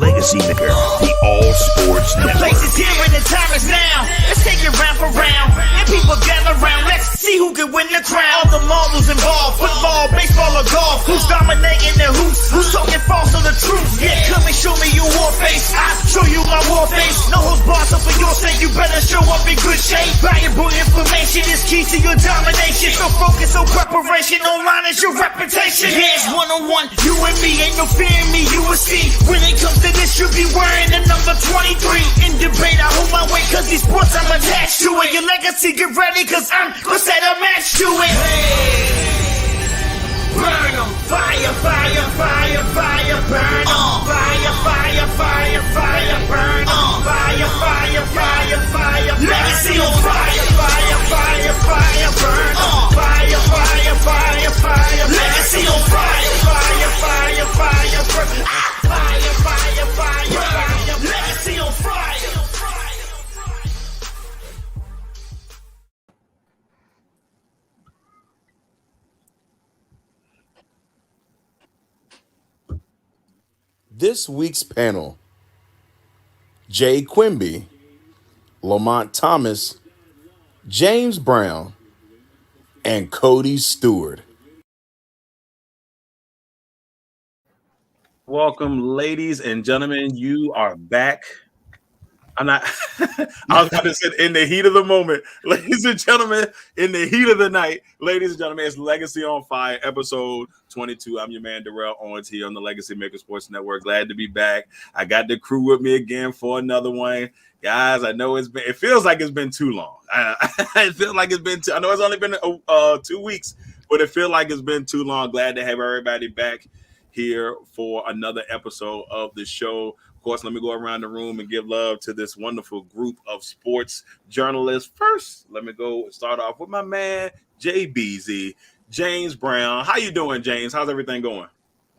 Legacy Maker, the All Sports Network. The place is here and the time is now. Let's take it round for round. And people gather round. Let's see who can win the crown. All the marbles involved. Football, baseball, or golf. Who's dominating the hoops? Who's talking false or the truth? Yeah, come and show me your war face. I'll show you my war face. No holds barred, so for your sake, you better show up in good shape. Valuable information is key to your domination. So focus on preparation. Online is your reputation. Yeah, it's one-on-one. You and me, ain't no fear in me. You will see. When it comes to this, you be wearing the number 23. In debate, I hold my weight, cause these sports I'm attached to it. Your legacy, get ready, cause I'm gonna set a match to it. Hey. Burn 'em, fire, fire, fire, fire, burn 'em. Fire, fire, fire, fire, burn 'em. Fire, fire, fire, fire, legacy on fire, fire, fire, fire, burn 'em. Fire, fire, fire, fire, legacy on fire, fire, fire, fire, burn 'em. Fire, fire, fire, fire, legacy on fire. This week's panel: Jay Quimby, Lamonte Thomas, James Brown, and Cody Stewart. Welcome, ladies and gentlemen. You are back. I'm not. I was about to say in the heat of the moment, ladies and gentlemen, in the heat of the night, ladies and gentlemen, it's Legacy on Fire, episode 22. I'm your man Darrell Owens here on the Legacy Maker Sports Network. Glad to be back. I got the crew with me again for another one, guys. I know it feels like it's been too long. It feels like it's been. I know it's only been 2 weeks, but it feels like it's been too long. Glad to have everybody back here for another episode of the show. Of course, let me go around the room and give love to this wonderful group of sports journalists. First, let me go start off with my man, JBZ, James Brown. How you doing, James? How's everything going?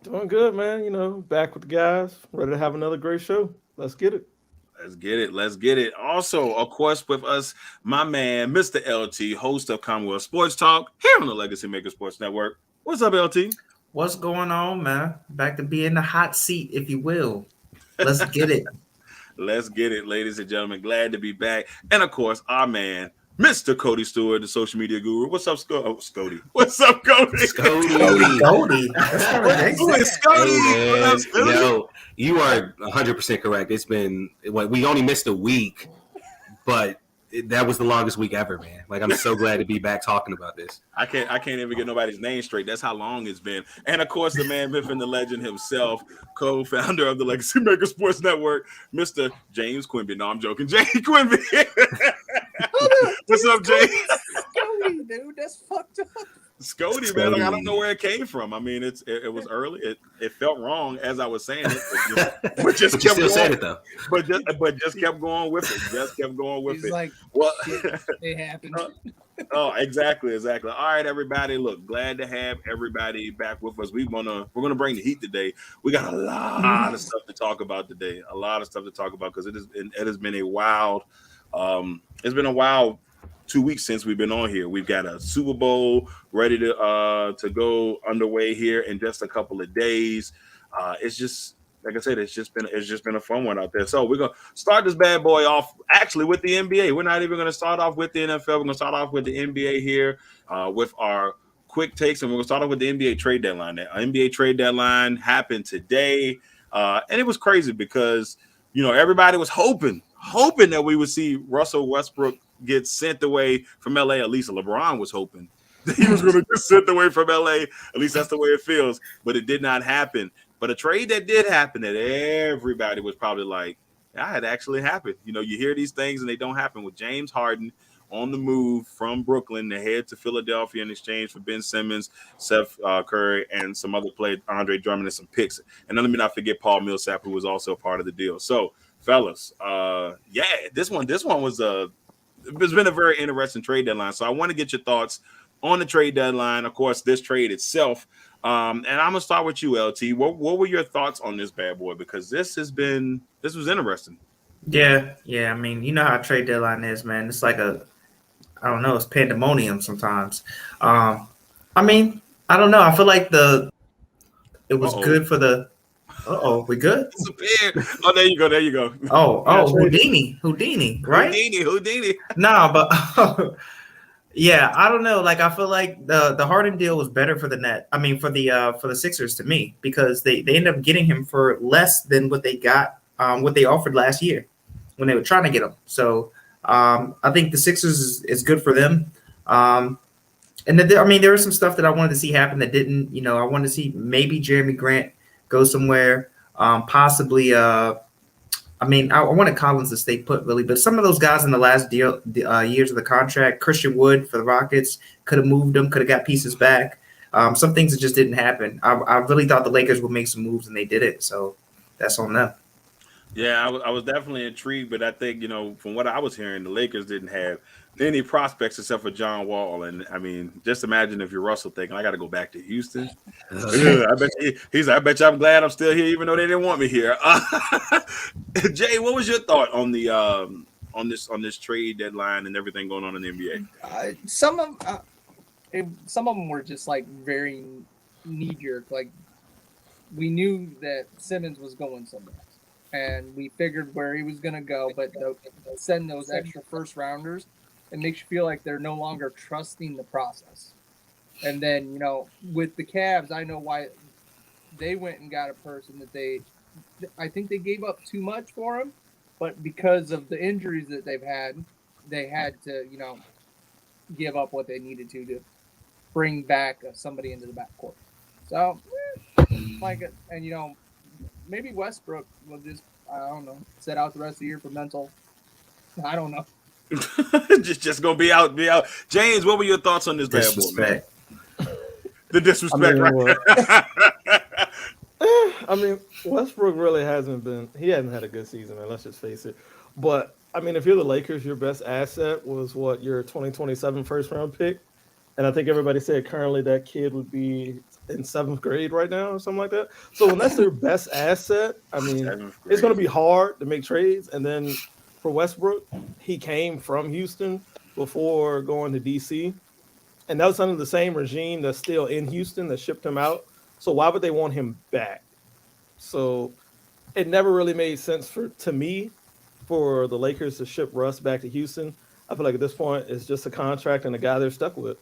Doing good, man. You know, back with the guys, ready to have another great show. Let's get it. Let's get it. Let's get it. Also, of course, with us, my man, Mr. LT, host of Commonwealth Sports Talk here on the Legacy Maker Sports Network. What's up, LT? What's going on, man? Back to be in the hot seat, if you will. Let's get it. Let's get it, ladies and gentlemen. Glad to be back. And, of course, our man, Mr. Cody Stewart, the social media guru. What's up, Scody? What's up, Cody? Cody. That's Scody. No, you are 100% correct. It's been we only missed a week, but that was the longest week ever, man. Like, I'm so glad to be back talking about this. I can't even get nobody's name straight. That's how long it's been. And of course, the man, myth, and the legend himself, co-founder of the Legacy Maker Sports Network, Mr. James Quimby. No, I'm joking. Jay Quimby. What's up, Jay? Scody, dude, that's fucked up. Scody, man, like, I don't know where it came from. I mean, it was early. It felt wrong as I was saying it, but just kept going. Said it though. But just kept going with it. Just kept going with He's it. Like, well, it happened. Exactly. All right, everybody. Look, glad to have everybody back with us. We're gonna bring the heat today. We got a lot of stuff to talk about today. A lot of stuff to talk about because it has been a wild. It's been a wild 2 weeks since we've been on here. We've got a Super Bowl ready to go underway here in just a couple of days. It's just, like I said, it's just been a fun one out there. So we're gonna start this bad boy off actually with the NBA. We're not even gonna start off with the NFL. We're gonna start off with the NBA here with our quick takes, and we're gonna start off with the NBA trade deadline. The NBA trade deadline happened today, and it was crazy because everybody was hoping that we would see Russell Westbrook get sent away from LA. At least LeBron was hoping that he was going to get sent away from LA. At least that's the way it feels. But it did not happen. But a trade that did happen that everybody was probably like, that had actually happened. You hear these things and they don't happen. With James Harden on the move from Brooklyn to head to Philadelphia in exchange for Ben Simmons, Seth Curry, and some other players, Andre Drummond, and some picks. And then let me not forget Paul Millsap, who was also a part of the deal. So, fellas, this one was it's been a very interesting trade deadline. So I want to get your thoughts on the trade deadline. Of course, this trade itself. And I'm gonna start with you, LT. What were your thoughts on this bad boy? Because this was interesting. Yeah. I mean, you know how trade deadline is, man. It's like it's pandemonium sometimes. I mean, I don't know. I feel like it was good for the Uh-oh, we good? Disappeared. Oh, there you go. There you go. Oh, Houdini, right? Houdini. Nah, but yeah, I don't know. Like, I feel like the Harden deal was better for the net. I mean, for the Sixers to me, because they ended up getting him for less than what they got, what they offered last year when they were trying to get him. So I think the Sixers is good for them. And then there was some stuff that I wanted to see happen that didn't. I wanted to see maybe Jeremy Grant go somewhere, possibly. I wanted Collins to stay put, really, but some of those guys in the last years of the contract, Christian Wood for the Rockets, could have moved them, could have got pieces back. Some things that just didn't happen. I really thought the Lakers would make some moves, and they didn't. So that's on them. Yeah, I was definitely intrigued, but I think, from what I was hearing, the Lakers didn't have any prospects except for John Wall. And I mean, just imagine if you're Russell thinking, I got to go back to Houston. I bet you I'm glad I'm still here, even though they didn't want me here. Jay, what was your thought on the on this trade deadline and everything going on in the NBA? Some of them were just like very knee jerk. Like, we knew that Simmons was going somewhere, and we figured where he was going to go. But send those extra first rounders, it makes you feel like they're no longer trusting the process. And then, with the Cavs, I know why they went and got a person that I think they gave up too much for him, but because of the injuries that they've had, they had to, give up what they needed to bring back somebody into the backcourt. So, maybe Westbrook will just, I don't know, sit out the rest of the year for mental. I don't know. just gonna be out. James, what were your thoughts on this bad boy, man? The disrespect, right? Westbrook really hasn't had a good season, man. Let's just face it. But if you're the Lakers, your best asset was your 2027 first round pick, and I think everybody said currently that kid would be in 7th grade right now or something like that. So when that's their best asset, it's going to be hard to make trades. And then for Westbrook, he came from Houston before going to DC, and that was under the same regime that's still in Houston that shipped him out. So why would they want him back? So it never really made sense to me for the Lakers to ship Russ back to Houston. I feel like at this point it's just a contract and a guy they're stuck with.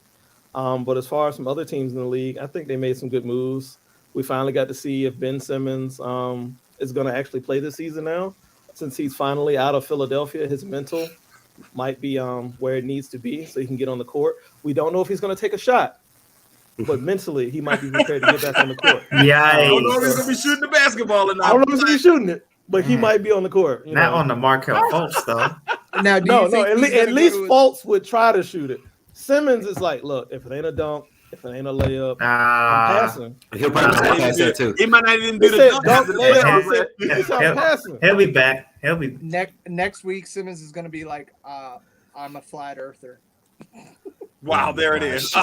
But as far as some other teams in the league, I think they made some good moves. We finally got to see if Ben Simmons is going to actually play this season now. Since he's finally out of Philadelphia, his mental might be where it needs to be so he can get on the court. We don't know if he's going to take a shot, but mentally he might be prepared to get back on the court. Yeah, I don't know if he's going to be shooting the basketball or not. I don't know if he's going to be shooting it, but he might be on the court. Not on the Markelle Fultz, though. Now, at least Fultz would try to shoot it. Simmons is like, look, if it ain't a dunk, if it ain't a layup, I'm passing. He'll probably pass that too. He might not even do the dunk. He'll be back. He'll be next week. Simmons is going to be like, I'm a flat earther. Wow, there it is.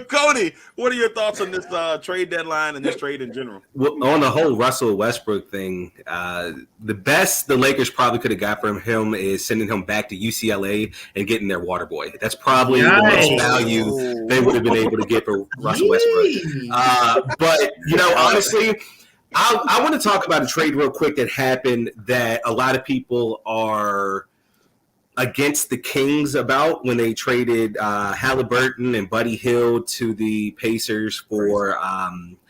Cody, what are your thoughts on this trade deadline and this trade in general? Well, on the whole Russell Westbrook thing, the best the Lakers probably could have got from him is sending him back to UCLA and getting their water boy. That's probably the most value they would have been able to get for Russell Westbrook. But, honestly, I want to talk about a trade real quick that happened that a lot of people are against the Kings about when they traded Halliburton and Buddy Hield to the Pacers for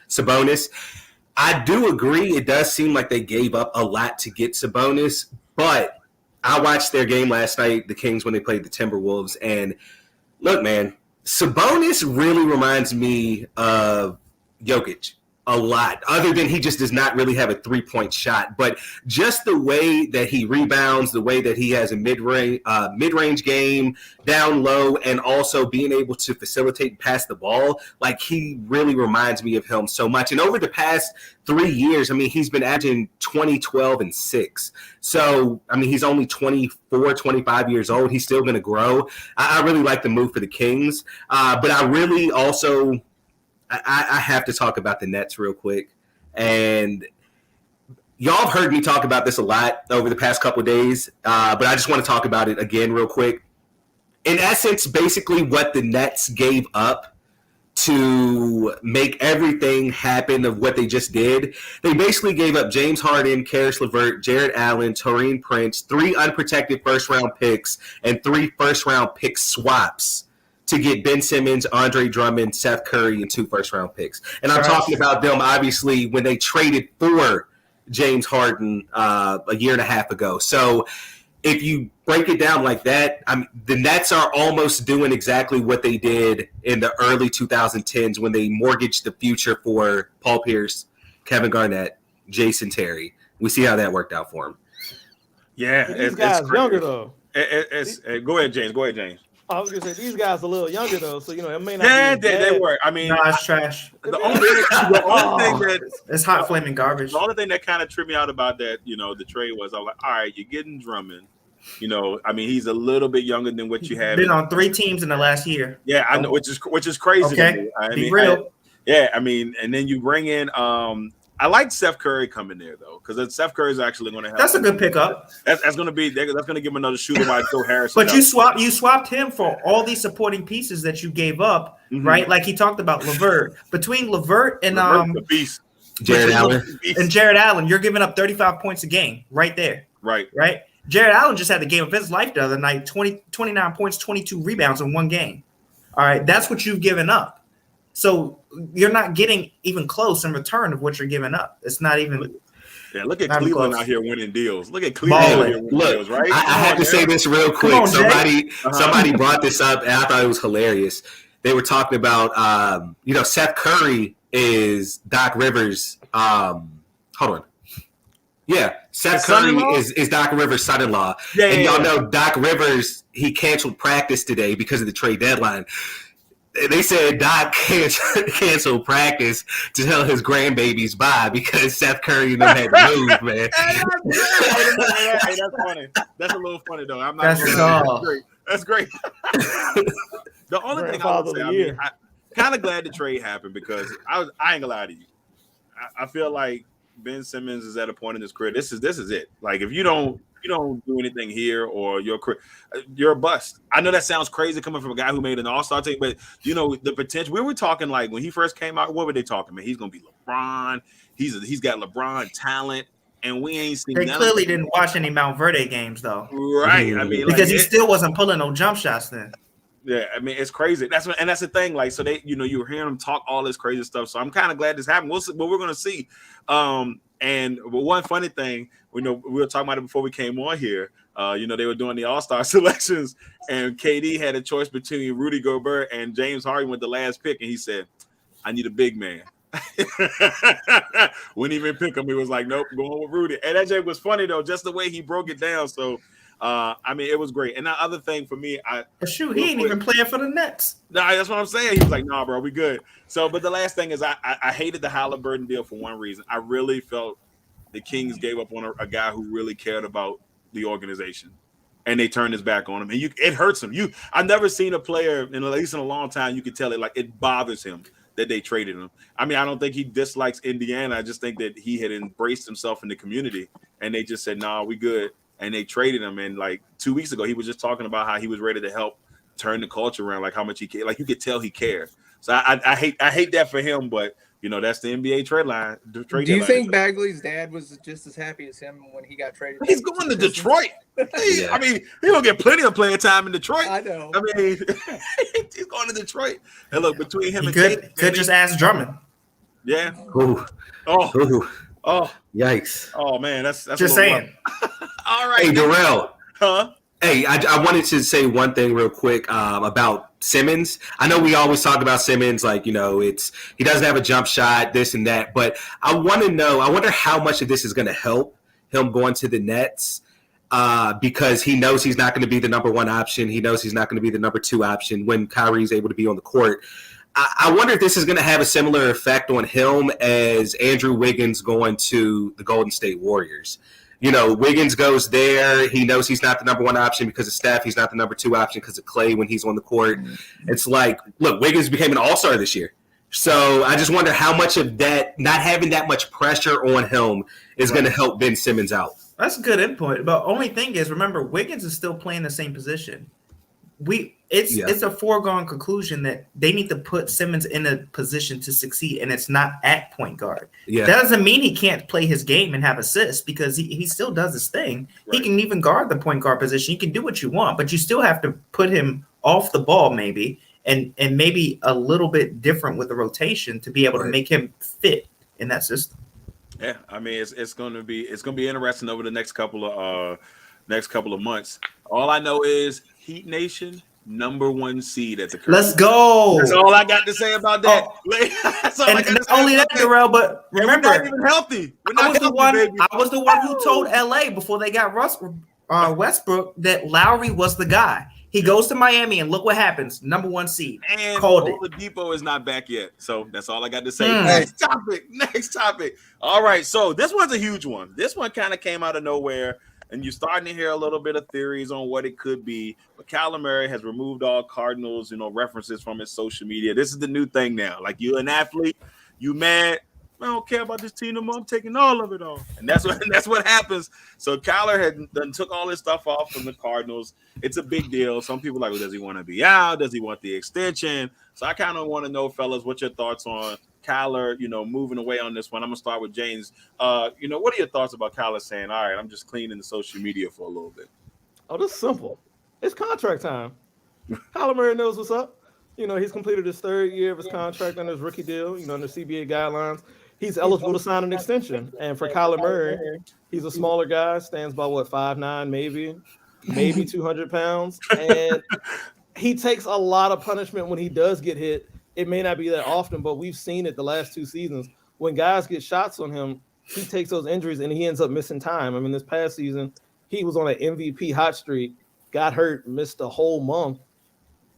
Sabonis. I do agree. It does seem like they gave up a lot to get Sabonis, but I watched their game last night, the Kings, when they played the Timberwolves. And look, man, Sabonis really reminds me of Jokic a lot, other than he just does not really have a three-point shot. But just the way that he rebounds, the way that he has a mid-range game, down low, and also being able to facilitate and pass the ball, like, he really reminds me of him so much. And over the past 3 years, he's been averaging 20, 12, and 6. So, he's only 24, 25 years old. He's still going to grow. I really like the move for the Kings. But I really also I have to talk about the Nets real quick. And y'all have heard me talk about this a lot over the past couple of days, but I just want to talk about it again real quick. In essence, basically what the Nets gave up to make everything happen of what they just did. They basically gave up James Harden, Karis LeVert, Jared Allen, Taurean Prince, 3 unprotected first-round picks, and 3 first-round pick swaps to get Ben Simmons, Andre Drummond, Seth Curry, and 2 first-round picks. And I'm talking about them, obviously, when they traded for James Harden a year and a half ago. So if you break it down like that, the Nets are almost doing exactly what they did in the early 2010s when they mortgaged the future for Paul Pierce, Kevin Garnett, Jason Terry. We see how that worked out for him. Yeah, These guys younger though. Go ahead, James. I was gonna say these guys a little younger though, so it may not. Yeah, they were. I mean, nah, it's trash. The only thing that it's hot flaming garbage. The only thing that kind of tripped me out about that, the trade was I was like, all right, you're getting Drummond. He's a little bit younger than what you have. Been on 3 teams in the last year. Yeah, I know, which is crazy. Okay, be real. And then you bring in. I like Seth Curry coming there though, because Seth Curry is actually going to have. That's a good pickup. That's going to be. That's going to give him another shooter like Joe Harris. But you swapped him for all these supporting pieces that you gave up, right? Like he talked about LeVert. Between LeVert and the beast, Jared Allen, you're giving up 35 points a game right there. Right. Jared Allen just had the game of his life the other night, 29 points, 22 rebounds in one game. All right, that's what you've given up. So you're not getting even close in return of what you're giving up. It's not even. Yeah, look at Cleveland out here winning deals. Look at Cleveland out here winning deals, right? I had to say this real quick. Somebody brought this up, and I thought it was hilarious. They were talking about, Seth Curry is Doc Rivers. Hold on. Yeah, Seth Curry is Doc Rivers' son-in-law. Y'all know Doc Rivers, he canceled practice today because of the trade deadline. They said Doc canceled practice to tell his grandbabies bye because Seth Curry and them had to move, man. Hey, that's funny. That's a little funny, though. I'm not. That's great. The only thing I would say, I'm kind of glad the trade happened because I ain't gonna lie to you. I feel like Ben Simmons is at a point in his career. This is it. Like if you don't do anything here, or you're a bust. I know that sounds crazy coming from a guy who made an All-Star team, but the potential. We were talking like when he first came out. What were they talking? Man, he's gonna be LeBron. He's got LeBron talent, and we ain't seen. They clearly didn't watch any Mount Verde games though, right? I mean, because he still wasn't pulling no jump shots then. Yeah, I mean it's crazy. That's the thing. Like, so they, you were hearing him talk all this crazy stuff. So I'm kind of glad this happened. We'll see, but we're gonna see. And one funny thing, we were talking about it before we came on here. They were doing the All-Star selections, and KD had a choice between Rudy Gobert and James Harden with the last pick, and he said, "I need a big man." Wouldn't even pick him. He was like, "Nope, going with Rudy." And that was funny though, just the way he broke it down. So. It was great. And the other thing for me, he ain't even playing for the Nets. No, that's what I'm saying. He was like, "Nah, bro, we good." So, but the last thing is, I hated the Halliburton deal for one reason. I really felt the Kings gave up on a guy who really cared about the organization, and they turned his back on him. And it hurts him. I've never seen a player, at least in a long time, you could tell it bothers him that they traded him. I mean, I don't think he dislikes Indiana. I just think that he had embraced himself in the community, and they just said, "Nah, we good." And they traded him. And like 2 weeks ago, he was just talking about how he was ready to help turn the culture around, like how much he cared. Like you could tell he cared. So I hate that for him, but that's the NBA trade line. Do you think Bagley's dad was just as happy as him when he got traded? He's going to Detroit. I mean, he's gonna get plenty of playing time in Detroit. I know. I mean, he's going to Detroit. And look, between him and could just ask Drummond. Yeah. Ooh. Oh. Yikes. Oh man, that's just saying. All right. Hey, Darrell. Huh? Hey, I wanted to say one thing real quick about Simmons. I know we always talk about Simmons, like, he doesn't have a jump shot, this and that. But I wonder how much of this is going to help him going to the Nets because he knows he's not going to be the number one option. He knows he's not going to be the number 2 option when Kyrie's able to be on the court. I wonder if this is going to have a similar effect on him as Andrew Wiggins going to the Golden State Warriors. Wiggins goes there. He knows he's not the number 1 option because of Steph. He's not the number 2 option because of Clay when he's on the court. It's like, look, Wiggins became an all-star this year. So I just wonder how much of that, not having that much pressure on him, is going to help Ben Simmons out. That's a good input. But only thing is, remember, Wiggins is still playing the same position. it's a foregone conclusion that they need to put Simmons in a position to succeed, and it's not at point guard. Yeah. That doesn't mean he can't play his game and have assists, because he still does his thing. Right. He can even guard the point guard position. You can do what you want, but you still have to put him off the ball maybe, and maybe a little bit different with the rotation to be able to make him fit in that system. Yeah, I mean it's going to be interesting over the next couple of months. All I know is Heat Nation #1 seed at the current. Let's go. That's all I got to say about that. And not only that, Darrell, but remember, we're not even healthy. I was the one who told LA before they got Westbrook that Lowry was the guy. He goes to Miami, and look what happens. #1 seed. And called it. Oladipo is not back yet. So that's all I got to say. Next topic. All right. So this one's a huge one. This one kind of came out of nowhere, and you're starting to hear a little bit of theories on what it could be. But Kyler Murray has removed all Cardinals, references from his social media. This is the new thing now. Like, you're an athlete, you mad, I don't care about this team no more. I'm taking all of it off. And that's what happens. So Kyler had done took all his stuff off from the Cardinals. It's a big deal. Some people are like, well, does he want to be out? Does he want the extension? So I kind of want to know, fellas, what your thoughts on Kyler, moving away on this one. I'm going to start with James. What are your thoughts about Kyler saying, all right, I'm just cleaning the social media for a little bit? Oh, this is simple. It's contract time. Kyler Murray knows what's up. He's completed his 3rd year of his contract under his rookie deal, under CBA guidelines. He's eligible to sign an extension. And for Kyler Murray, he's a smaller guy, stands by 5'9", maybe 200 pounds. And he takes a lot of punishment when he does get hit. It may not be that often, but we've seen it the last 2 seasons. When guys get shots on him, he takes those injuries and he ends up missing time. I mean, this past season, he was on an MVP hot streak, got hurt, missed a whole month,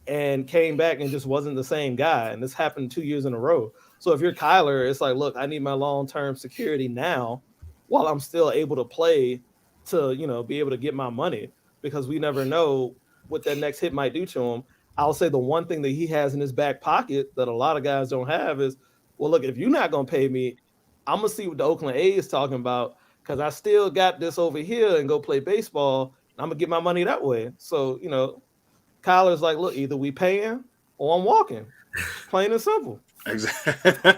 and came back and just wasn't the same guy. And this happened 2 years in a row. So if you're Kyler, it's like, look, I need my long-term security now while I'm still able to play to, be able to get my money, because we never know what that next hit might do to him. I'll say the one thing that he has in his back pocket that a lot of guys don't have is, well, look, if you're not going to pay me, I'm going to see what the Oakland A's talking about, because I still got this over here and go play baseball. I'm going to get my money that way. So, Kyler's like, look, either we paying or I'm walking. Plain and simple. Exactly.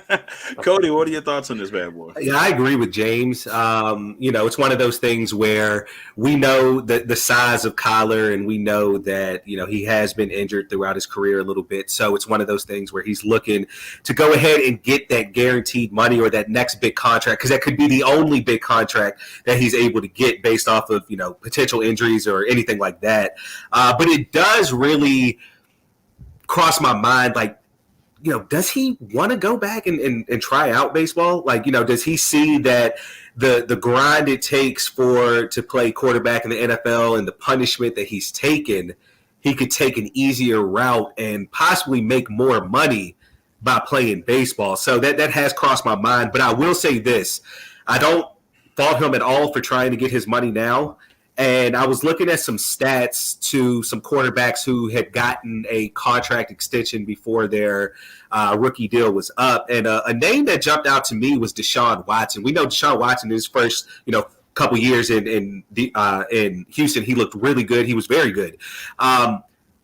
Cody, what are your thoughts on this bad boy? Yeah, I agree with James. It's one of those things where we know the size of Kyler, and we know that, he has been injured throughout his career a little bit. So it's one of those things where he's looking to go ahead and get that guaranteed money or that next big contract, because that could be the only big contract that he's able to get based off of, potential injuries or anything like that. But it does really cross my mind, like, does he want to go back and try out baseball? Like, does he see that the grind it takes to play quarterback in the NFL and the punishment that he's taken, he could take an easier route and possibly make more money by playing baseball? So that has crossed my mind. But I will say this, I don't fault him at all for trying to get his money now. And I was looking at some stats to some quarterbacks who had gotten a contract extension before their rookie deal was up. And a name that jumped out to me was Deshawn Watson. We know Deshawn Watson in his first, couple years in Houston, he looked really good. He was very good.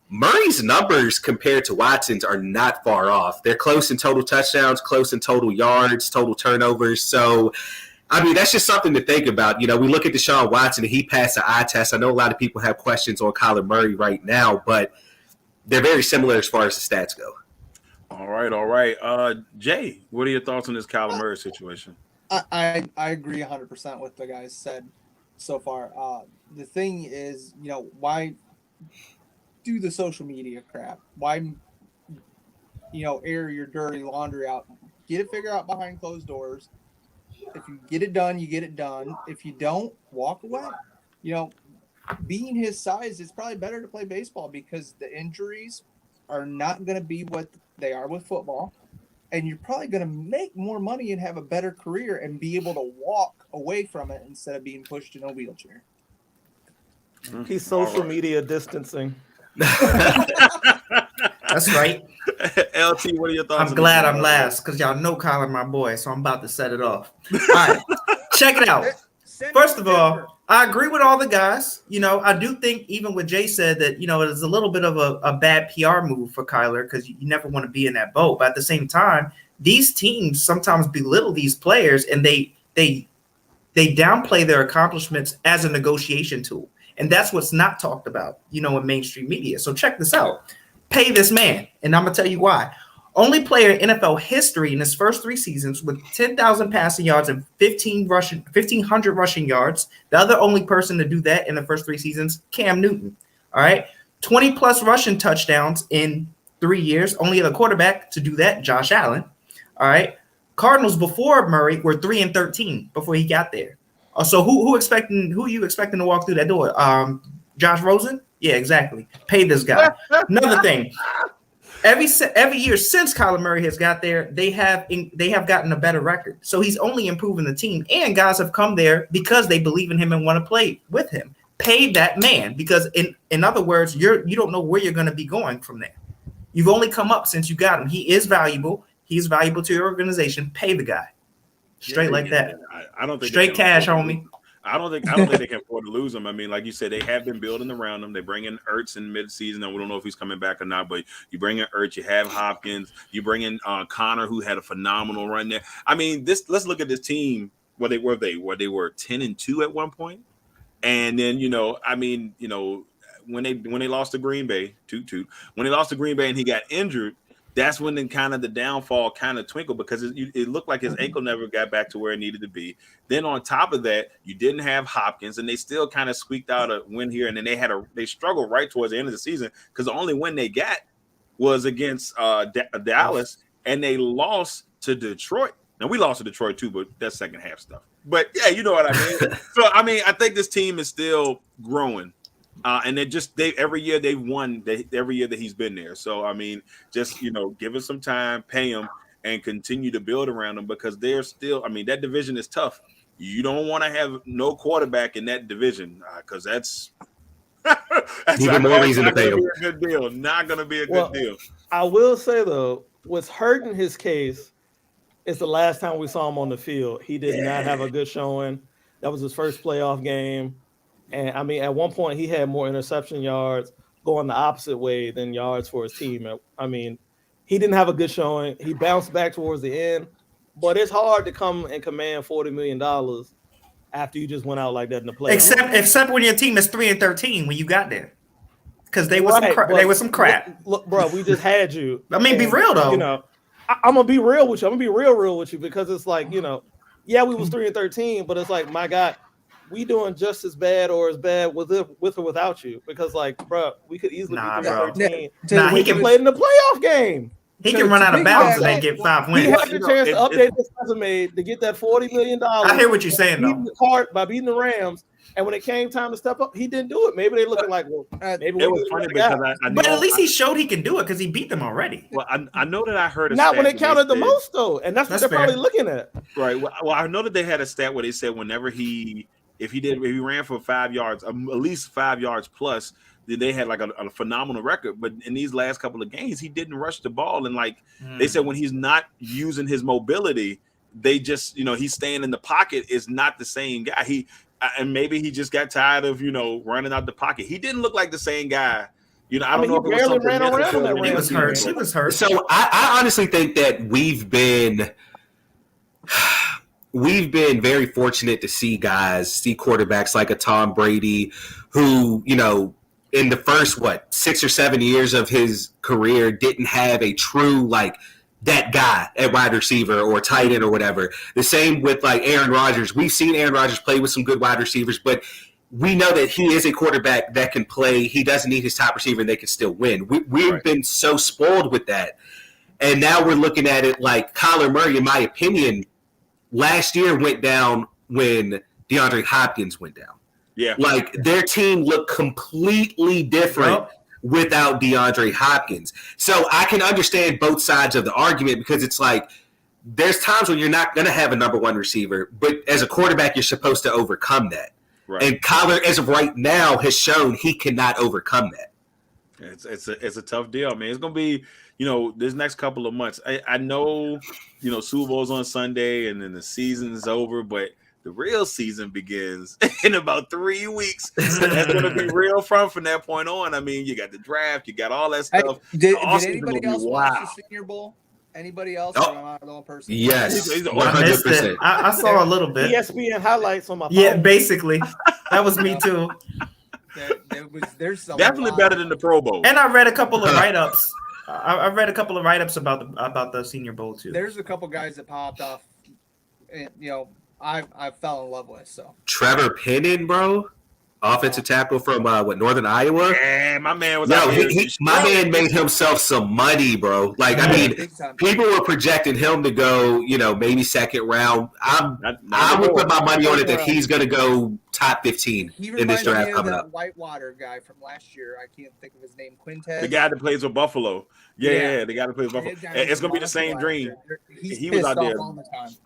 Murray's numbers compared to Watson's are not far off. They're close in total touchdowns, close in total yards, total turnovers. So, I mean, that's just something to think about. We look at Deshaun Watson, and he passed the eye test. I know a lot of people have questions on Kyler Murray right now, but they're very similar as far as the stats go. All right. Jay, what are your thoughts on this Kyler Murray situation? I agree 100% with the guys said so far. The thing is, why do the social media crap? Why, air your dirty laundry out? Get it figured out behind closed doors. If you get it done, you get it done. If you don't, walk away. Being his size, it's probably better to play baseball because the injuries are not going to be what they are with football. And you're probably going to make more money and have a better career and be able to walk away from it instead of being pushed in a wheelchair. He's social media distancing. That's right. LT, what are your thoughts? I'm glad I'm last because y'all know Kyler, my boy, so I'm about to set it off. All right, check it out. First of all, I agree with all the guys. I do think even what Jay said that, it is a little bit of a bad PR move for Kyler because you never want to be in that boat. But at the same time, these teams sometimes belittle these players and they downplay their accomplishments as a negotiation tool. And that's what's not talked about, in mainstream media. So check this out. Pay this man. And I'm going to tell you why. Only player in NFL history in his first 3 seasons with 10,000 passing yards and 1,500 rushing yards. The other only person to do that in the first 3 seasons, Cam Newton. All right. 20 plus rushing touchdowns in 3 years. Only other quarterback to do that, Josh Allen. All right. Cardinals before Murray were 3-13 before he got there. So who are you expecting to walk through that door? Josh Rosen? Yeah, exactly. Pay this guy. Another thing. Every year since Kyler Murray has got there, they have gotten a better record. So he's only improving the team, and guys have come there because they believe in him and want to play with him. Pay that man because in other words, you don't know where you're going to be going from there. You've only come up since you got him. He is valuable. He's valuable to your organization. Pay the guy. Straight like that. I don't think straight cash, homie. I don't think they can afford to lose him. I mean, like you said, they have been building around him. They bring in Ertz in midseason, and we don't know if he's coming back or not. But you bring in Ertz, you have Hopkins, you bring in Connor, who had a phenomenal run there. I mean, let's look at this team. Where they were 10-2 at one point, and then when they lost to Green Bay, when they lost to Green Bay and he got injured. That's when then kind of the downfall kind of twinkled because it looked like his ankle never got back to where it needed to be. Then on top of that, you didn't have Hopkins, and they still kind of squeaked out a win here. And then they struggled right towards the end of the season because the only win they got was against Dallas, and they lost to Detroit. Now we lost to Detroit too, but that's second half stuff. But yeah, you know what I mean. So I mean, I think this team is still growing. And every year they've won every year that he's been there. So I mean, just give us some time, pay him, and continue to build around him because they're still. I mean, that division is tough. You don't want to have no quarterback in that division because that's even more reason to pay him. A good deal. Not going to be a good deal. I will say though, what's hurting his case is the last time we saw him on the field. He did not have a good showing. That was his first playoff game. And I mean, at one point, he had more interception yards going the opposite way than yards for his team. I mean, he didn't have a good showing. He bounced back towards the end, but it's hard to come and command $40 million after you just went out like that in the playoffs. Except when your team is 3-13 when you got there, because they was some crap. Look, bro, we just had you. I mean, be real though. I'm gonna be real with you. I'm gonna be real with you because it's like we was 3-13, but it's like my God. We doing just as bad or as bad with or without you because, bro, we could easily be 13. He can play in the playoff game. He can run out of bounds and then get 5 wins. He had the chance to update his resume to get that $40 million. I hear what you're saying, though. By beating the Rams, and when it came time to step up, he didn't do it. Maybe they looking like, maybe it was funny because I know, but at least he showed he can do it because he beat them already. Well, I know that I heard not when it counted the most though, and that's what they're probably looking at. Right. Well, I know that they had a stat where they said whenever if he ran for 5 yards, at least 5 yards plus, then they had like a phenomenal record. But in these last couple of games, he didn't rush the ball. And they said when he's not using his mobility, they just, he's staying in the pocket is not the same guy. And maybe he just got tired of, running out the pocket. He didn't look like the same guy. I don't know if it was something ran around. He was hurt. He was hurt. So I honestly think that we've been very fortunate to see quarterbacks like a Tom Brady who, in the first, 6 or 7 years of his career didn't have a true, that guy at wide receiver or tight end or whatever. The same with Aaron Rodgers. We've seen Aaron Rodgers play with some good wide receivers, but we know that he is a quarterback that can play. He doesn't need his top receiver and they can still win. We've been so spoiled with that. And now we're looking at it like Kyler Murray, in my opinion, last year went down when DeAndre Hopkins went down. Yeah. Their team looked completely different without DeAndre Hopkins. So I can understand both sides of the argument because it's there's times when you're not going to have a number one receiver, but as a quarterback, you're supposed to overcome that. Right. And Kyler, as of right now, has shown he cannot overcome that. It's a tough deal, man. It's going to be, this next couple of months. I know, Super Bowl's on Sunday and then the season's over, but The real season begins in about 3 weeks. So that's going to be real fun from that point on. I mean, you got the draft, you got all that Hey, stuff. did Off-season anybody will be else watch wild. the Senior Bowl? Anybody else? Oh. Or am I the only person? Yes, He's a- I missed it. 100%. I saw a little bit. ESPN highlights on my phone. Yeah, basically. That was me too. There's a Definitely lot better of than the Pro Bowl. And I read a couple of write-ups. I read a couple of write-ups about the Senior Bowl too. There's a couple guys that popped off, and I fell in love with. So Trevor Pennon, bro, offensive tackle from Northern Iowa. Yeah, my man was No, out there. my man made himself some money, bro. Like, I mean, big time. people were projecting him to go, maybe second round. Not I would put before. my money on it that he's going to go top 15 He in this reminds me draft of coming that up. Whitewater guy from last year. I can't think of his name. Quintez. The guy that plays with Buffalo. Yeah, Yeah. the guy that plays with Buffalo. That guy It's was going to be the monster same last dream. year. He's He was pissed out off there. all the time.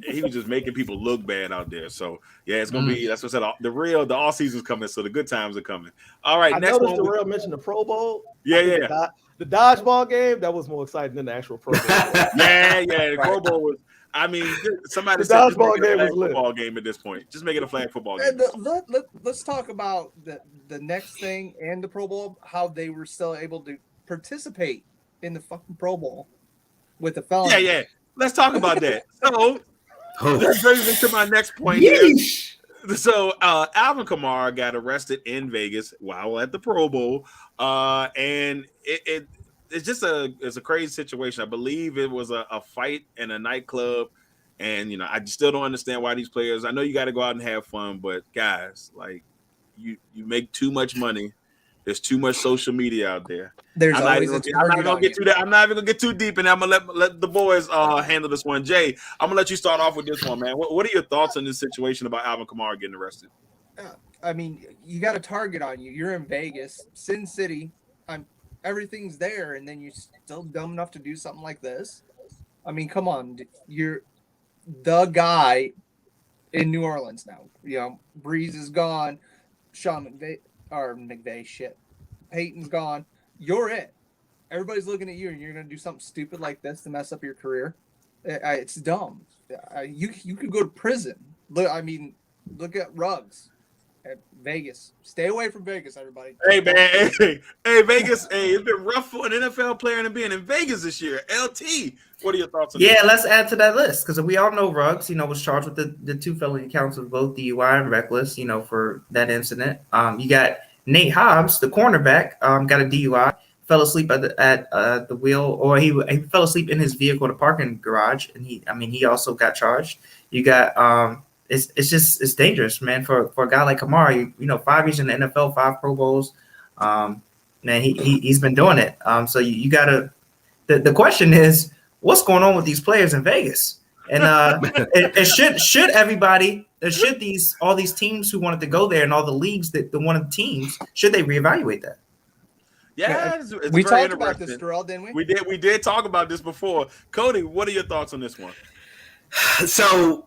He was just making people look bad out there. So, yeah, it's going to be, that's what I said, the all season's coming, so the good times are coming. All right, I next noticed one. Darrell mentioned the Pro Bowl. Yeah, I think yeah. The dodgeball game, that was more exciting than the actual Pro Bowl. Yeah, the Pro Bowl was, I mean, somebody The said just dodgeball make it a game flag was lit. football game at this point. Just make it a flag football game. And let's talk about the next thing and the Pro Bowl, how they were still able to participate in the fucking Pro Bowl with the felony. Yeah. Let's talk about that. So, Oh, let's bring me to my next point here. So, Alvin Kamara got arrested in Vegas while at the Pro Bowl, and it's just it's a crazy situation. I believe it was a fight in a nightclub, and I still don't understand why these players. I know you got to go out and have fun, but guys, like you make too much money. There's too much social media out there. There's I'm not always even a gonna target get on to that. I'm not even gonna get too deep, and I'm gonna let the boys handle this one. Jay, I'm gonna let you start off with this one, man. What are your thoughts on this situation about Alvin Kamara getting arrested? I mean, you got a target on you. You're in Vegas, Sin City. Everything's there, and then you're still dumb enough to do something like this. I mean, come on, you're the guy in New Orleans now. Breeze is gone. Sean McVay, shit. Peyton's gone. You're it. Everybody's looking at you, and you're going to do something stupid like this to mess up your career. It's dumb. You could go to prison. Look at Ruggs at Vegas. Stay away from Vegas, everybody. Hey, man. Hey, Vegas. Hey, it's been rough for an NFL player and being in Vegas this year. LT, what are your thoughts on Yeah, this? let's add to that list because we all know Ruggs, was charged with the 2 felony counts of both DUI and reckless, for that incident. You got Nate Hobbs, the cornerback, got a DUI, fell asleep at the wheel, or he fell asleep in his vehicle in a parking garage, and he also got charged. You got it's dangerous, man, for a guy like Kamara. 5 years in the NFL, 5 Pro Bowls. Man, he's been doing it. So you gotta. The question is, what's going on with these players in Vegas? And should everybody, should all these teams who wanted to go there and all the leagues that wanted the teams, should they reevaluate that? Yeah, it's We very talked about this, interesting. Darrell, didn't we? We did talk about this before. Cody, what are your thoughts on this one? So,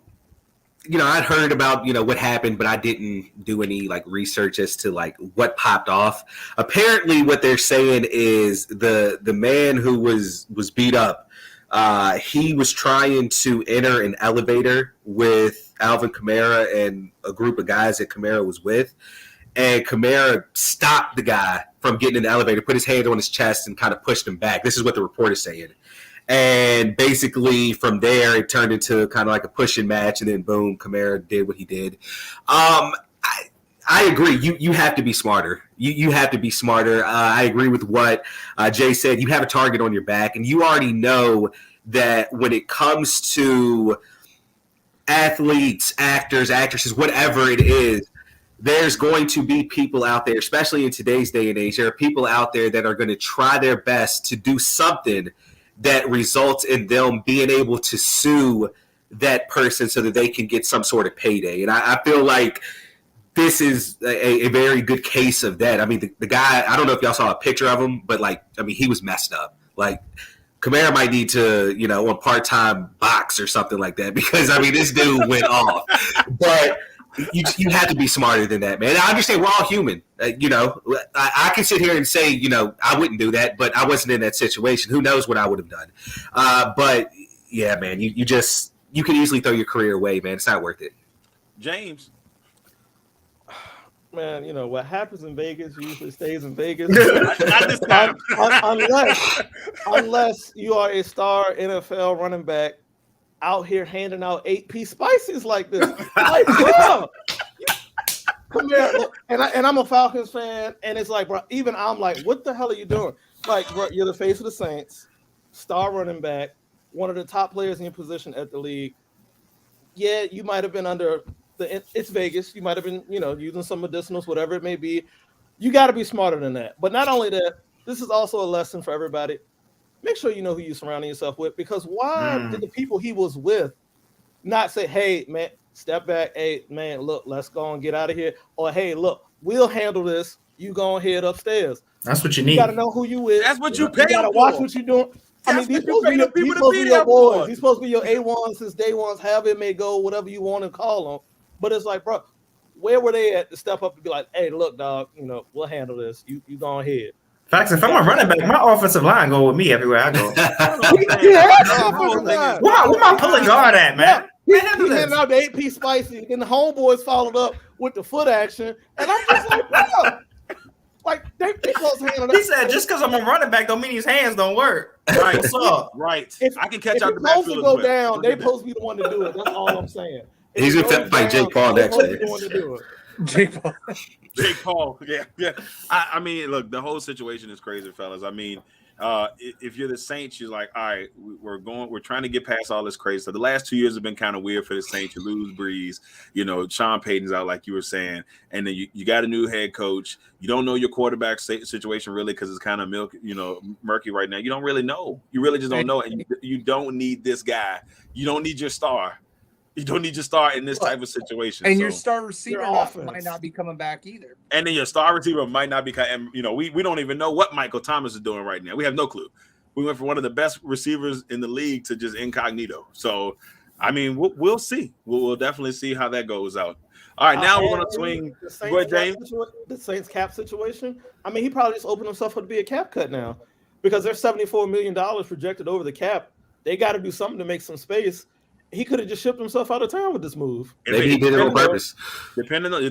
I'd heard about, what happened, but I didn't do any research as to what popped off. Apparently what they're saying is the man who was beat up, he was trying to enter an elevator with Alvin Kamara and a group of guys that Kamara was with. And Kamara stopped the guy from getting in the elevator, put his hand on his chest and kind of pushed him back. This is what the report is saying. And basically from there, it turned into kind of like a pushing match. And then boom, Kamara did what he did. I agree. You have to be smarter. You have to be smarter. I agree with what Jay said. You have a target on your back, and you already know that when it comes to athletes, actors, actresses, whatever it is, there's going to be people out there, especially in today's day and age, there are people out there that are going to try their best to do something that results in them being able to sue that person so that they can get some sort of payday. And I feel like this is a very good case of that. I mean, the guy, I don't know if y'all saw a picture of him, but he was messed up. Kamara might need to, on part-time box or something like that because, this dude went off. But you have to be smarter than that, man. I understand we're all human. I can sit here and say, I wouldn't do that, but I wasn't in that situation. Who knows what I would have done? But, yeah, man, you can easily throw your career away, man. It's not worth it. James. Man, you know what happens in Vegas usually stays in Vegas. Not this time. unless you are a star NFL running back out here handing out 8-piece spices like this. Like, bro, come here. Look, and I'm a Falcons fan, and it's like, bro, even I'm like, what the hell are you doing? Like, bro, you're the face of the Saints, star running back, one of the top players in your position at the league. Yeah, you might have been under it's Vegas. You might have been, using some medicinals, whatever it may be. You got to be smarter than that. But not only that, this is also a lesson for everybody. Make sure you know who you're surrounding yourself with, because why did the people he was with not say, hey, man, step back. Hey, man, look, let's go and get out of here. Or, hey, look, we'll handle this. You go and head upstairs. That's what you need. You got to know who you with. That's what you pay. You got to watch what you're doing. I mean, these supposed to be your boys. These supposed to be your A1s since day ones, however it may go, whatever you want to call them. But it's like, bro, where were they at to step up and be like, hey, look, dog, we'll handle this. You go ahead. Facts. If I'm a running back, my offensive line go with me everywhere I go. Where my pulling guard at, man? He handed out the 8-piece spicy, and the homeboys followed up with the foot action. And I'm just like, bro. Like, they supposed to handle that. He said, just because I'm a running back don't mean his hands don't work. Right. What's up? Right. I can catch out the backfield. If go down, they supposed to be the one to do it. That's all I'm saying. He's going to fight Jake Paul next year. Jake Paul. Jake Paul. Yeah. I mean, look, the whole situation is crazy, fellas. I mean, if you're the Saints, you're like, all right, we're trying to get past all this crazy stuff. The last 2 years have been kind of weird for the Saints. You lose Breeze, Sean Payton's out, like you were saying, and then you got a new head coach. You don't know your quarterback situation really, because it's kind of murky right now. You don't really know. You really just don't know, and you don't need this guy. You don't need your star. You don't need your star in this type of situation. And your star receiver might not be coming back either. And then your star receiver might not be. And we don't even know what Michael Thomas is doing right now. We have no clue. We went from one of the best receivers in the league to just incognito. So, I mean, we'll see. We'll definitely see how that goes out. All right, now we're going to swing. Go ahead, James. The Saints cap situation. I mean, he probably just opened himself up to be a cap cut now, because there's $74 million projected over the cap. They got to do something to make some space. He could have just shipped himself out of town with this move. Maybe he did it on purpose. Depending on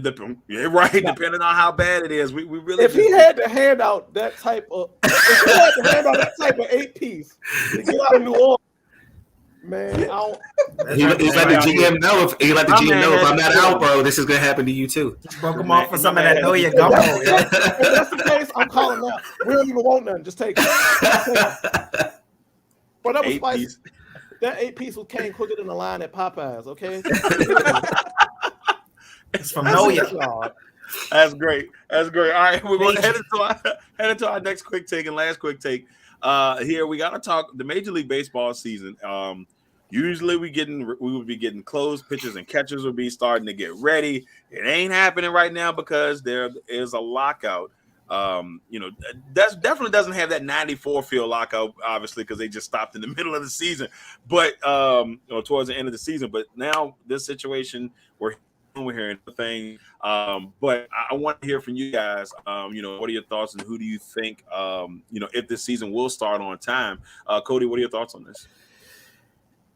how bad it is, we really. If he had to hand out that type of 8-piece to get out of New Orleans, man, he let the GM know if I'm not out, bro, this is gonna happen to you too. Just broke him off for some of that know your gumbo. If that's the case, I'm calling now. We don't even want nothing. Just take it. But that was spicy. That 8-piece came quicker than the line at Popeyes, okay? It's familiar. That's great. All right, we're going to head into our next quick take and last quick take. Here we got to talk the Major League Baseball season. Usually we would be getting closed, pitchers and catchers would be starting to get ready. It ain't happening right now because there is a lockout. That definitely doesn't have that 94 feel lockout, obviously, because they just stopped in the middle of the season, but towards the end of the season. But now this situation, we're hearing the thing. But I want to hear from you guys. What are your thoughts, and who do you think, if this season will start on time? Cody, what are your thoughts on this?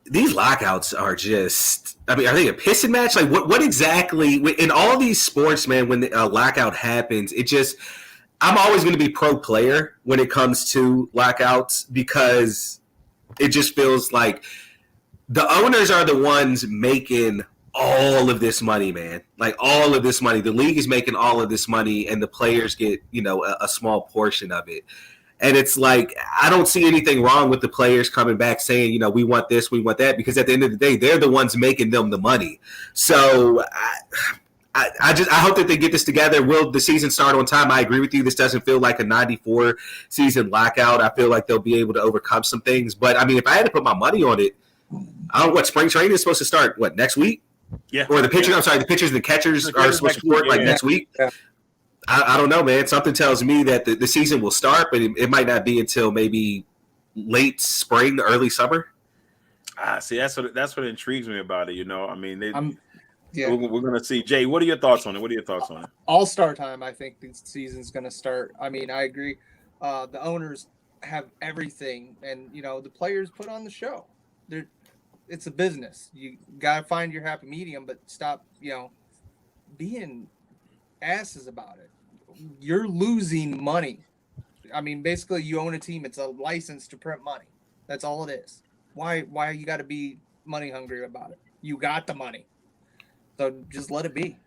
These lockouts are just, are they a pissing match? Like what exactly in all these sports, man, when a lockout happens, I'm always going to be pro player when it comes to lockouts, because it just feels like the owners are the ones making all of this money, man. Like all of this money. The league is making all of this money, and the players get, a small portion of it. And it's like, I don't see anything wrong with the players coming back saying, we want this, we want that, because at the end of the day, they're the ones making them the money. So I hope that they get this together. Will the season start on time? I agree with you. This doesn't feel like a 94 season lockout. I feel like they'll be able to overcome some things. But, I mean, if I had to put my money on it, I don't know what spring training is supposed to start, next week? Yeah. Or the pitchers, the pitchers and the catchers are supposed to start next week? Yeah. I don't know, man. Something tells me that the season will start, but it might not be until maybe late spring, early summer. See, that's what intrigues me about it. I mean, Yeah. We're going to see. Jay, what are your thoughts on it? All-star time, I think the season's going to start. I mean, I agree. The owners have everything, and, the players put on the show. it's a business. You gotta find your happy medium, but stop, being asses about it. You're losing money. I mean, basically, you own a team. It's a license to print money. That's all it is. Why you got to be money hungry about it? You got the money, so just let it be.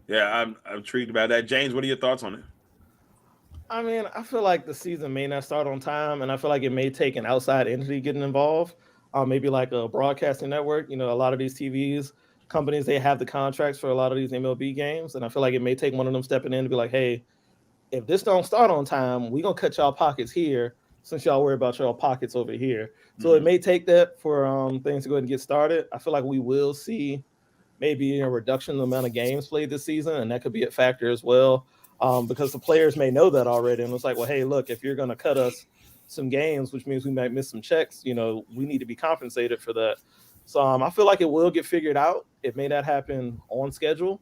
Yeah, I'm intrigued about that. James, what are your thoughts on it? I mean, I feel like the season may not start on time, and I feel like it may take an outside entity getting involved, maybe like a broadcasting network. A lot of these TVs companies, they have the contracts for a lot of these MLB games, and I feel like it may take one of them stepping in to be like, hey, if this don't start on time, we're going to cut y'all pockets here since y'all worry about y'all pockets over here. So it may take that for things to go ahead and get started. I feel like we will see maybe a reduction in the amount of games played this season, and that could be a factor as well, because the players may know that already. And it's like, well, hey, look, if you're going to cut us some games, which means we might miss some checks, we need to be compensated for that. So I feel like it will get figured out. It may not happen on schedule,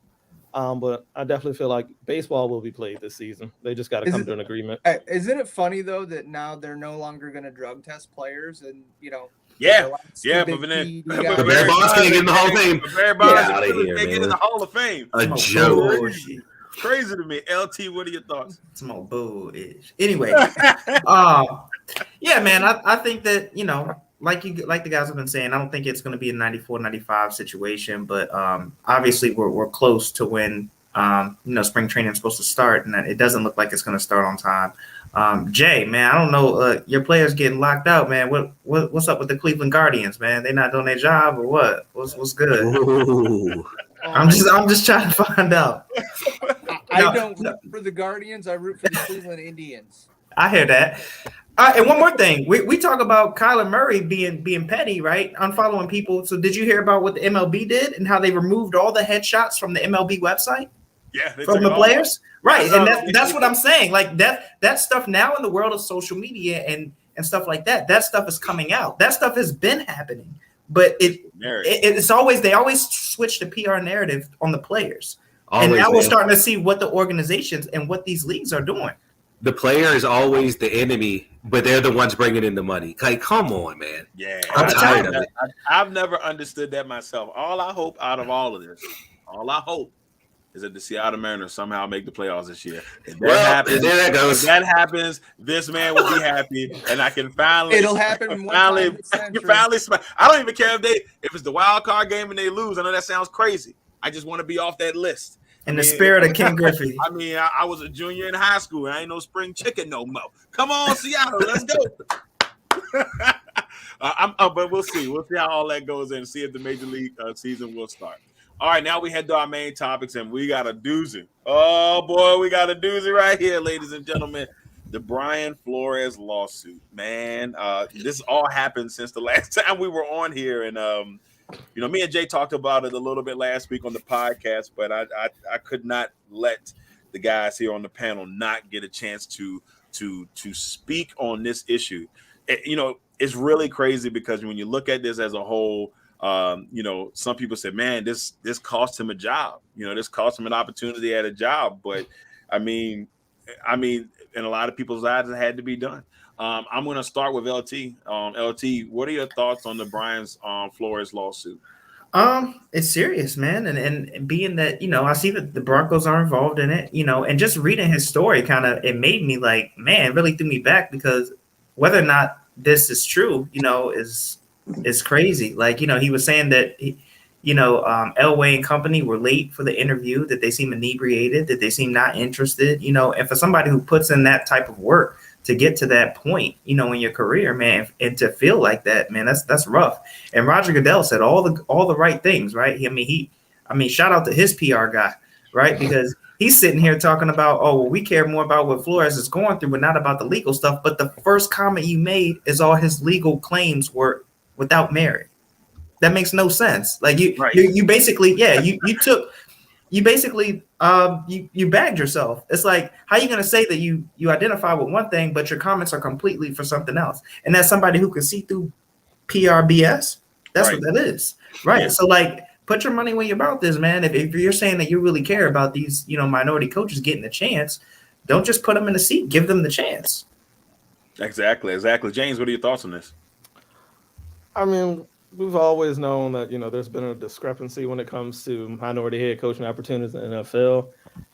but I definitely feel like baseball will be played this season. They just got to come to an agreement. Isn't it funny, though, that now they're no longer going to drug test players and, Yeah, like but Barry Bonds can't get in the Hall of Fame. Barry Bonds Get outta here, can't get in the Hall of Fame. A joke. Bullshit. Crazy to me. LT, what are your thoughts? Some old bull-ish. Anyway, yeah, man, I think that, like the guys have been saying, I don't think it's going to be a 94-95 situation, but obviously we're close to when spring training is supposed to start, and it doesn't look like it's going to start on time. Jay, man, I don't know, your players getting locked out, man. What's up with the Cleveland Guardians, man? They not doing their job or what? What's good? Ooh. I'm just trying to find out. I don't root for the Guardians. I root for the Cleveland Indians. I hear that. And one more thing, we talk about Kyler Murray being petty, right? Unfollowing people. So did you hear about what the MLB did and how they removed all the headshots from the MLB website? Yeah, From the players? Right. And that's what I'm saying. Like that stuff now in the world of social media and stuff like that stuff is coming out. That stuff has been happening. But it's always, they always switch the PR narrative on the players. Always, and now we're starting to see what the organizations and what these leagues are doing. The player is always the enemy, but they're the ones bringing in the money. Like, come on, man. Yeah, I'm tired of it. I've never understood that myself. All I hope out of all of this, is that the Seattle Mariners somehow make the playoffs this year. If that happens, this man will be happy, and I can finally. It'll happen. I don't even care if it's the wild card game and they lose. I know that sounds crazy. I just want to be off that list. In the spirit of Ken Griffey. I mean, I was a junior in high school, and I ain't no spring chicken no more. Come on, Seattle, let's go. But we'll see. We'll see how all that goes and see if the Major League season will start. All right, now we head to our main topics, and we got a doozy. Oh, boy, we got a doozy right here, ladies and gentlemen. The Brian Flores lawsuit. Man, this all happened since the last time we were on here, and me and Jay talked about it a little bit last week on the podcast, but I could not let the guys here on the panel not get a chance to speak on this issue. It's really crazy because when you look at this as a whole, some people say, man, this cost him a job. This cost him an opportunity at a job. But I mean, in a lot of people's eyes, it had to be done. I'm going to start with LT. LT, what are your thoughts on the Brian Flores lawsuit? It's serious, man. And being that, I see that the Broncos are involved in it, and just reading his story it made me like, man, it really threw me back because whether or not this is true, is crazy. Like, he was saying that, Elway and company were late for the interview, that they seem inebriated, that they seem not interested, and for somebody who puts in that type of work to get to that point, in your career, man, and to feel like that, man, that's rough. And Roger Goodell said all the right things, right? I mean, shout out to his PR guy, right? Because he's sitting here talking about, oh, well, we care more about what Flores is going through, but not about the legal stuff. But the first comment you made is all his legal claims were without merit. That makes no sense. Like you basically, you basically bagged yourself. It's like, how are you going to say that you identify with one thing, but your comments are completely for something else? And that's somebody who can see through PRBS. That's what that is. Right. Yeah. So like, put your money where your mouth is, man. If you're saying that you really care about these, minority coaches getting a chance, don't just put them in the seat. Give them the chance. Exactly. James, what are your thoughts on this? I mean, we've always known that there's been a discrepancy when it comes to minority head coaching opportunities in the NFL,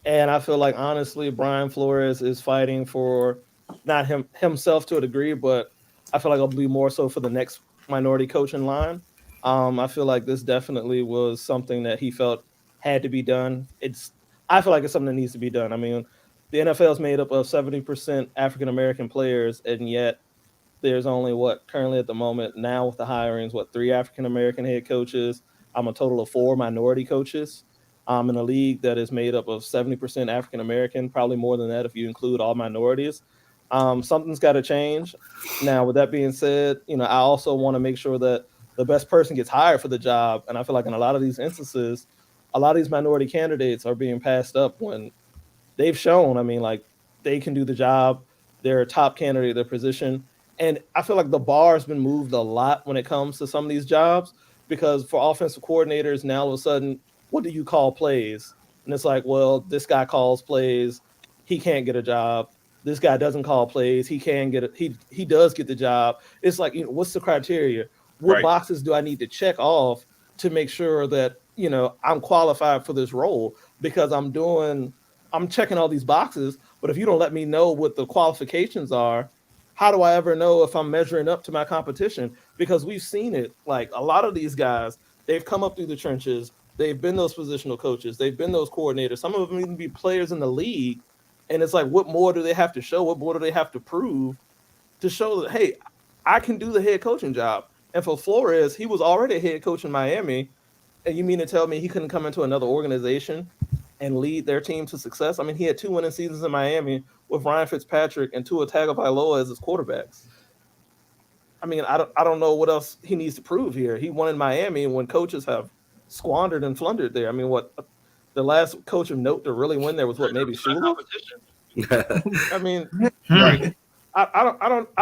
and I feel like honestly, Brian Flores is fighting for not himself to a degree, but I feel like it'll be more so for the next minority coach in line. I feel like this definitely was something that he felt had to be done. I feel like it's something that needs to be done. I mean, the NFL is made up of 70% African American players, and yet there's only currently at the moment now with the hirings, 3 African American head coaches. I'm a total of 4 minority coaches. In a league that is made up of 70% African American, probably more than that if you include all minorities. Something's got to change. Now, with that being said, I also want to make sure that the best person gets hired for the job. And I feel like in a lot of these instances, a lot of these minority candidates are being passed up when they've shown, like they can do the job. They're a top candidate at their position. And I feel like the bar has been moved a lot when it comes to some of these jobs, because for offensive coordinators, now all of a sudden, what do you call plays? And it's like, well, this guy calls plays. He can't get a job. This guy doesn't call plays. He can get it. He does get the job. It's like, what's the criteria? What boxes do I need to check off to make sure that, I'm qualified for this role? Because I'm checking all these boxes, but if you don't let me know what the qualifications are, how do I ever know if I'm measuring up to my competition? Because we've seen it. Like a lot of these guys, they've come up through the trenches. They've been those positional coaches. They've been those coordinators. Some of them even be players in the league. And it's like, what more do they have to show? What more do they have to prove to show that, hey, I can do the head coaching job? And for Flores, he was already a head coach in Miami. And you mean to tell me he couldn't come into another organization and lead their team to success? I mean, he had 2 winning seasons in Miami with Ryan Fitzpatrick and Tua Tagovailoa as his quarterbacks. I mean, I don't know what else he needs to prove here. He won in Miami when coaches have squandered and flundered there. I mean, the last coach of note to really win there was maybe Shula? I mean, right. I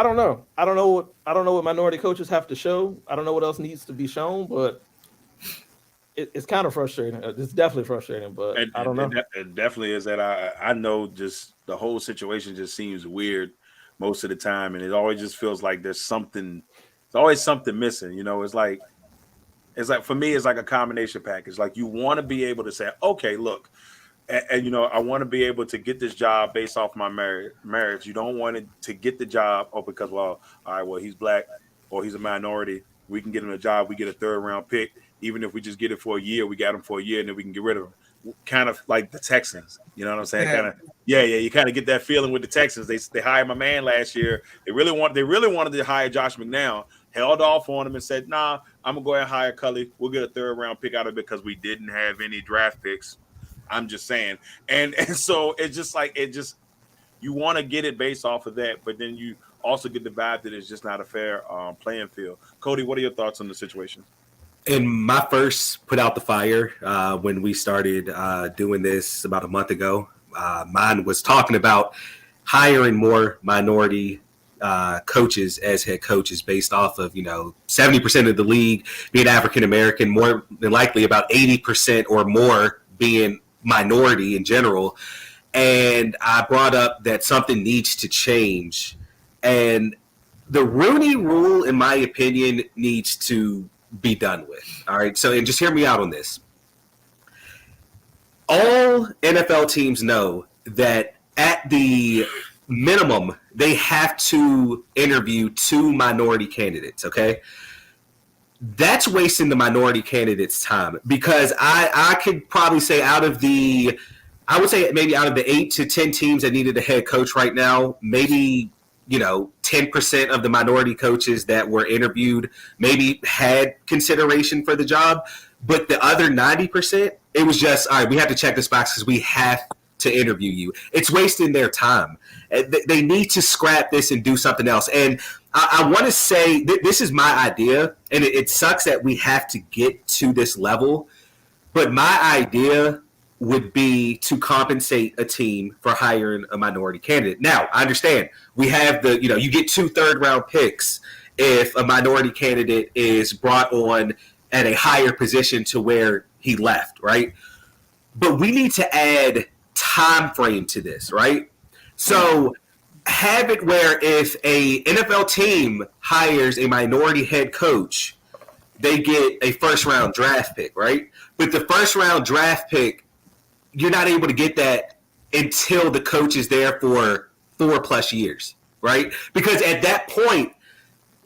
don't know. I don't know what minority coaches have to show. I don't know what else needs to be shown, but it's kind of frustrating. It's definitely frustrating, but I don't know. It definitely is that I know just the whole situation just seems weird most of the time, and it always just feels like there's always something missing. It's like for me, it's like a combination package. Like you want to be able to say, okay, look, and I want to be able to get this job based off my marriage. You don't want to get the job because, well, all right, well, he's black or he's a minority. We can get him a job. We get a 3rd round pick. Even if we just get it for a year, we got him for a year, and then we can get rid of him. Kind of like the Texans, you know what I'm saying? Yeah. You kind of get that feeling with the Texans. They hired my man last year. They really wanted to hire Josh McNown. Held off on him and said, "Nah, I'm gonna go ahead and hire Cully. We'll get a 3rd round pick out of it because we didn't have any draft picks." I'm just saying, and so it's just like you want to get it based off of that, but then you also get the vibe that it's just not a fair playing field. Cody, what are your thoughts on the situation? In my first put out the fire when we started doing this about a month ago, mine was talking about hiring more minority coaches as head coaches based off of 70% of the league being African American, more than likely about 80% or more being minority in general. And I brought up that something needs to change, and the Rooney Rule, in my opinion, needs to be done with. All right. So, and just hear me out on this. All NFL teams know that at the minimum, they have to interview 2 minority candidates. Okay. That's wasting the minority candidates' time, because I could probably say I would say maybe out of the 8 to 10 teams that needed a head coach right now, maybe 10% of the minority coaches that were interviewed maybe had consideration for the job, but the other 90%, it was just, all right, we have to check this box because we have to interview you. It's wasting their time. They need to scrap this and do something else. And I want to say this is my idea, and it sucks that we have to get to this level, but my idea would be to compensate a team for hiring a minority candidate. Now, I understand we have you get 2 3rd-round picks if a minority candidate is brought on at a higher position to where he left, right? But we need to add time frame to this, right? So have it where if a NFL team hires a minority head coach, they get a first-round draft pick, right? But the first-round draft pick, you're not able to get that until the coach is there for 4+ years, right? Because at that point,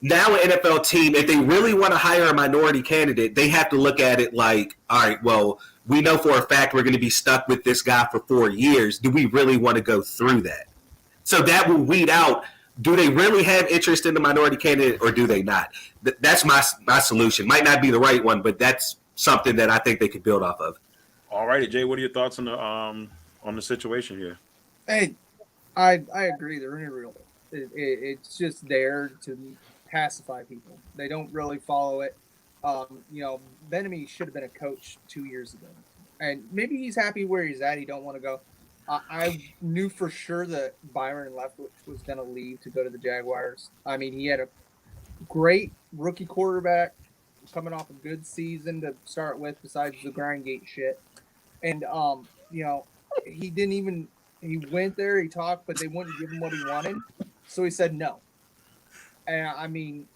now an NFL team, if they really want to hire a minority candidate, they have to look at it like, all right, well, we know for a fact we're going to be stuck with this guy for 4 years. Do we really want to go through that? So that will weed out, do they really have interest in the minority candidate or do they not? That's my solution. Might not be the right one, but that's something that I think they could build off of. All righty, Jay, what are your thoughts on the situation here? Hey, I agree. They're unreal. It's just there to pacify people. They don't really follow it. Benemy should have been a coach 2 years ago, and maybe he's happy where he's at. He don't want to go. I knew for sure that Byron Leftwich was going to leave to go to the Jaguars. I mean, he had a great rookie quarterback coming off a good season to start with, besides the Grindgate shit. And he didn't even. He went there, he talked, but they wouldn't give him what he wanted, so he said no. And I mean,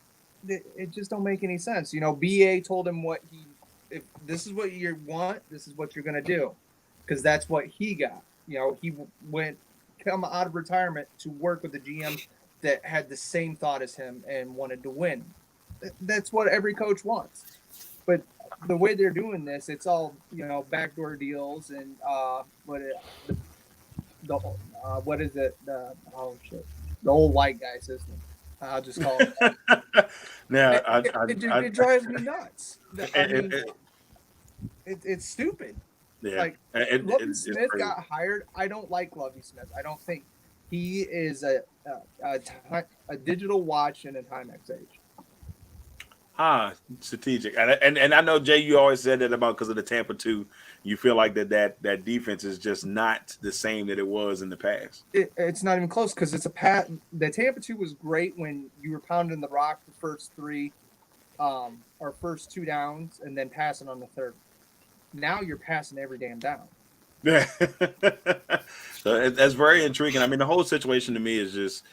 it just don't make any sense. BA told him if this is what you want, this is what you're gonna do, because that's what he got. He come out of retirement to work with a GM that had the same thought as him and wanted to win. That's what every coach wants. But the way they're doing this, it's all backdoor deals and what is it? The old white guy system. I'll just call it that. Now, it drives me nuts. It's stupid. Yeah. Like, Lovie Smith got hired. I don't like Lovie Smith. I don't think he is a digital watch in a Timex age. Strategic. And I know, Jay, you always said that about because of the Tampa 2. You feel like that defense is just not the same that it was in the past. It's not even close because it's the Tampa 2 was great when you were pounding the rock the first 3 or first 2 downs and then passing on the third. Now you're passing every damn down. Yeah. So that's very intriguing. I mean, the whole situation to me is just,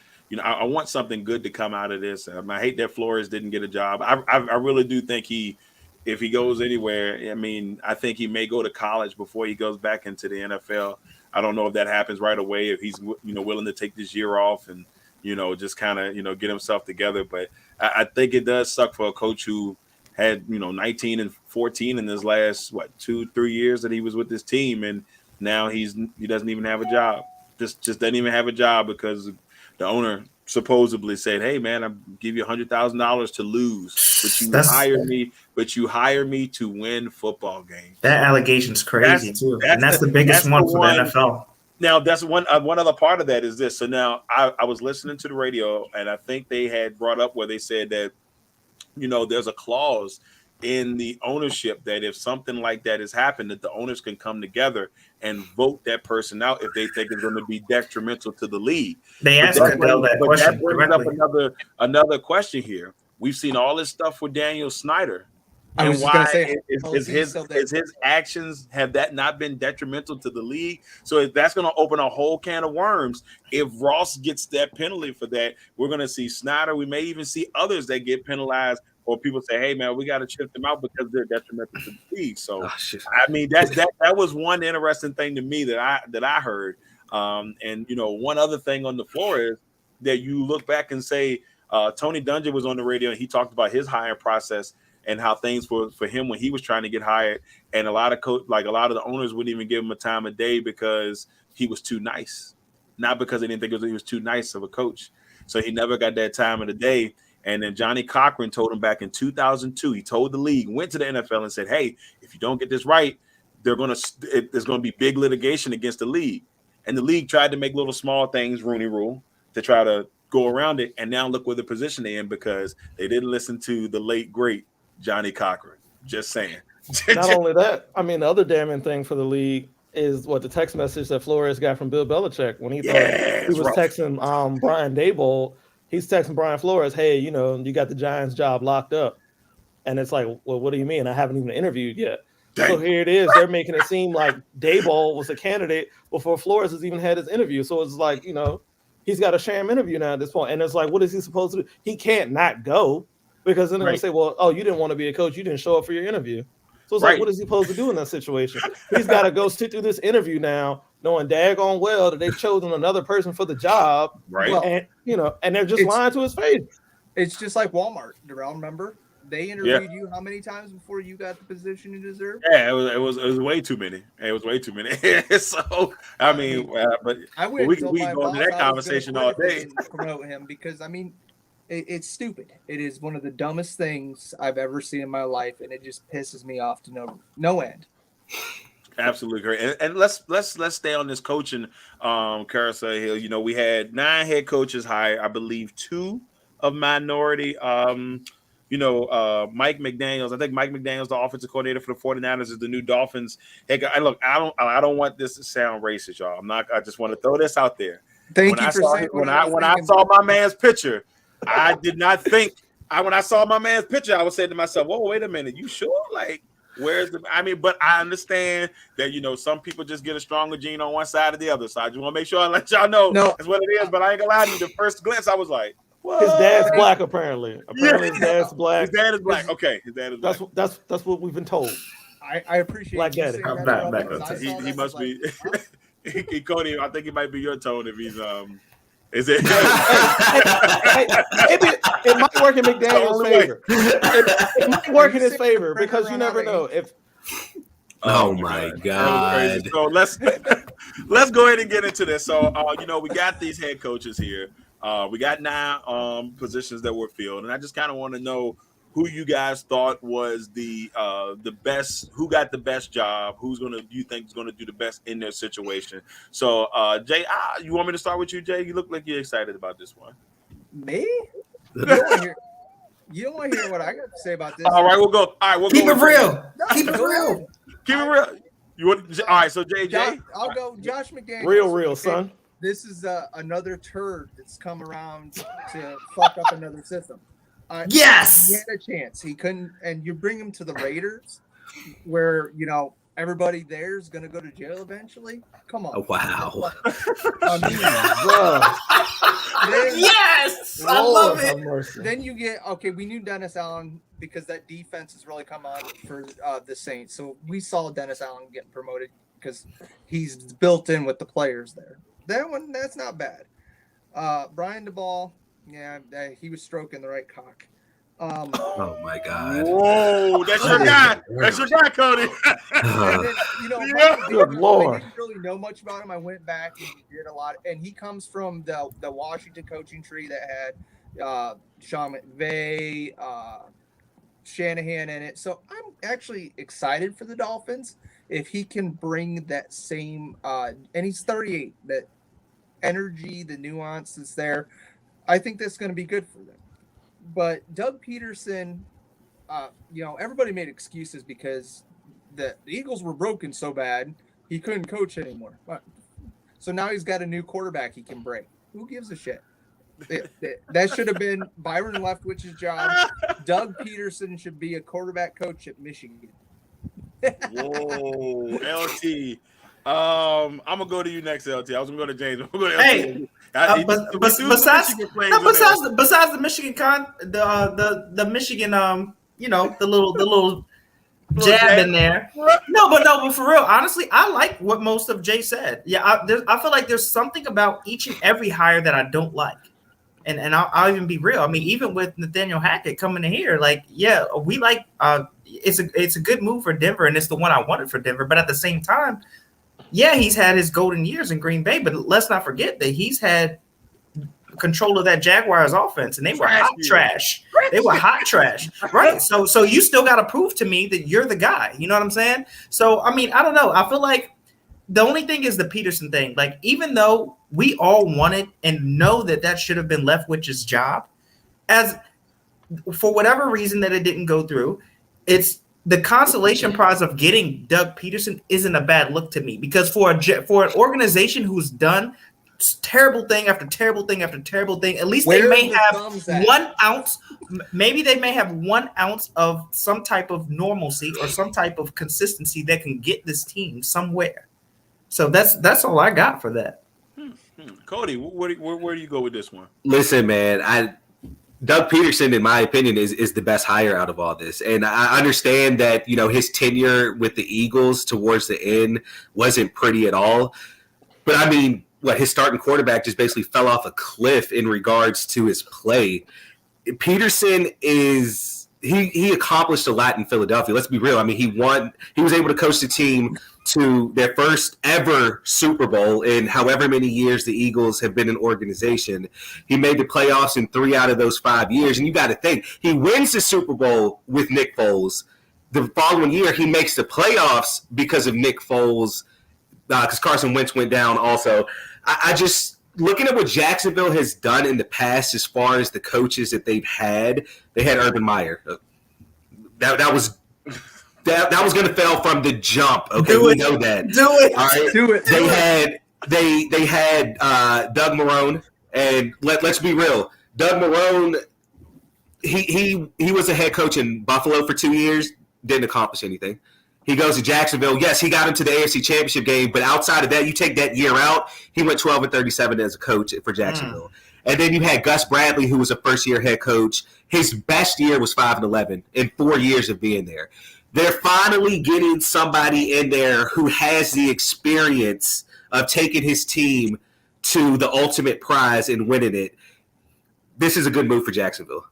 I want something good to come out of this. I hate that Flores didn't get a job. I really do think if he goes anywhere, I mean, I think he may go to college before he goes back into the NFL. I don't know if that happens right away, if he's, willing to take this year off and, just kind of, get himself together. But I think it does suck for a coach who had, 19 and 14 in his last, 2-3 years that he was with this team. And now he doesn't even have a job. Just doesn't even have a job because the owner supposedly said, "Hey man, I'll give you $100,000 to lose, but you hire me to win football games." That allegation's crazy too, and that's the biggest one for the NFL. Now, that's one other part of that is this. So now I was listening to the radio, and I think they had brought up where they said that, there's a clause in the ownership that if something like that has happened, that the owners can come together and vote that person out if they think it's going to be detrimental to the league. They asked Goodell that question. That brings up another question here. We've seen all this stuff with Daniel Snyder. And why is his actions, have that not been detrimental to the league? So that's going to open a whole can of worms. If Ross gets that penalty for that, we're going to see Snyder. We may even see others that get penalized, or people say, "Hey man, we got to chip them out because they're detrimental to the league." So I mean, that was one interesting thing to me that I heard. And one other thing on the floor is that you look back and say Tony Dungy was on the radio and he talked about his hiring process and how things were for him when he was trying to get hired. And a lot of the owners wouldn't even give him a time of day because he was too nice, not because they didn't think he was too nice of a coach. So he never got that time of the day. And then Johnny Cochran told him back in 2002, he told the league, went to the NFL and said, "Hey, if you don't get this right, there's going to be big litigation against the league." And the league tried to make little small things, Rooney Rule, to try to go around it. And now look where the position they're in because they didn't listen to the late, great Johnny Cochran. Just saying. Not only that, I mean, the other damning thing for the league is what the text message that Flores got from Bill Belichick when he thought he was texting Brian Daboll. He's texting Brian Flores, "Hey, you got the Giants job locked up." And it's like, well, what do you mean? I haven't even interviewed yet. Dang. So here it is. They're making it seem like Daboll was a candidate before Flores has even had his interview. So it's like, he's got a sham interview now at this point. And it's like, what is he supposed to do? He can't not go. because then they're gonna Right. say, well, oh, you didn't want to be a coach, you didn't show up for your interview. So it's Right. like, what is he supposed to do in that situation? He's got to go sit through this interview now, knowing daggone well that they've chosen another person for the job, Right. Well, and and they're just lying to his face. It's just like Walmart, Darrell. Remember, they interviewed you how many times before you got the position you deserve? Yeah, it was way too many. It was way too many. So I mean, but I we would can go into that conversation all day. Promote him because I mean, it's stupid. It is one of the dumbest things I've ever seen in my life, and it just pisses me off to no end. Absolutely great. And let's stay on this coaching carousel here. You know, we had 9 head coaches hired, I believe 2 of minority. Mike McDaniels. I think Mike McDaniels, the offensive coordinator for the 49ers, is the new Dolphins head guy. Look, I don't want this to sound racist, y'all. I just want to throw this out there. Thank you for saying when I saw my man's picture, I did not think when I saw my man's picture, I was saying to myself, "Whoa, wait a minute, you sure? Like, where's the?" I mean, but I understand that some people just get a stronger gene on one side or the other. So I just want to make sure I let y'all know that's what it is. But I ain't gonna lie to you. The first glance, I was like, "What?" His dad's black, apparently. His dad's black. His dad is black. Okay, his dad is black. That's what we've been told. I appreciate Black you daddy. saying I'm that, back because on I saw He that, must I was be. like, huh? Cody, I think it might be your tone if he's Is it? It might work in McDaniel's only way. favor. It might work in his favor because you never know. If Oh my God. So let's go ahead and get into this. So we got these head coaches here. We got 9 positions that were filled, and I just kind of want to know who you guys thought was the best, who got the best job, you think is gonna do the best in their situation. So Jay, you want me to start with you, Jay? You look like you're excited about this one. Me? You don't want to hear what I got to say about this. All right, we'll go. All right, we'll Keep go it with real. No, Keep it go real. ahead. Keep it real. You want? All right, so JJ. I'll go Josh McDaniels. real, son. This is another turd that's come around to fuck up another system. Yes. He had a chance. He couldn't, and you bring him to the Raiders, where everybody there is going to go to jail eventually. Come on. Oh, wow. Yes. I love it. Then you get we knew Dennis Allen because that defense has really come on for the Saints. So we saw Dennis Allen getting promoted because he's built in with the players there. That's not bad. Brian DeBall, he was stroking the right cock. Oh my God. Whoa, that's your guy. That's your guy, Cody. And then, Good Lord. I didn't really know much about him. I went back and he did a lot, and he comes from the Washington coaching tree that had Sean McVay, Shanahan in it. So I'm actually excited for the Dolphins if he can bring that same and he's 38, that energy, the nuance that's there. I think that's going to be good for them. But Doug Peterson, everybody made excuses because the Eagles were broken so bad he couldn't coach anymore. So now he's got a new quarterback he can break. Who gives a shit? That should have been Byron Leftwich's job. Doug Peterson should be a quarterback coach at Michigan. Whoa, LT. I'm gonna go to you next, LT. I was gonna go to James. I'm gonna go to Hey, besides the Michigan the Michigan the little jab in there. No, but for real, honestly, I like what most of Jay said. Yeah, I feel like there's something about each and every hire that I don't like. And I'll even be real. I mean, even with Nathaniel Hackett coming in here, we like it's a good move for Denver, and it's the one I wanted for Denver. But at the same time, he's had his golden years in Green Bay, but let's not forget that he's had control of that Jaguars offense, and they were hot trash. They were hot trash, right? So you still got to prove to me that you're the guy. You know what I'm saying? So I mean, I don't know. I feel like the only thing is the Peterson thing. Like, even though we all wanted and know that should have been Leftwich's job, as for whatever reason that it didn't go through, it's the consolation prize of getting Doug Peterson isn't a bad look to me, because for an organization who's done terrible thing after terrible thing after terrible thing, at least they may have 1 ounce. Maybe they may have 1 ounce of some type of normalcy or some type of consistency that can get this team somewhere. So that's all I got for that. Cody, where do you go with this one? Listen, man, Doug Peterson, in my opinion, is the best hire out of all this. And I understand that, his tenure with the Eagles towards the end wasn't pretty at all. But I mean, his starting quarterback just basically fell off a cliff in regards to his play. Peterson he accomplished a lot in Philadelphia. Let's be real. I mean, he was able to coach the team to their first ever Super Bowl in however many years the Eagles have been an organization. He made the playoffs in 3 out of those 5 years. And you got to think, he wins the Super Bowl with Nick Foles. The following year, he makes the playoffs because of Nick Foles, because Carson Wentz went down also. I just, looking at what Jacksonville has done in the past as far as the coaches that they had Urban Meyer. That was going to fail from the jump. Okay, we know that. Do it. All right? Do it. They had Doug Marrone, and let's be real. Doug Marrone, he was a head coach in Buffalo for 2 years, didn't accomplish anything. He goes to Jacksonville. Yes, he got him to the AFC Championship game, but outside of that, you take that year out, he went 12-37 as a coach for Jacksonville. And then you had Gus Bradley, who was a first-year head coach. His best year was 5-11 in 4 years of being there. They're finally getting somebody in there who has the experience of taking his team to the ultimate prize and winning it. This is a good move for Jacksonville.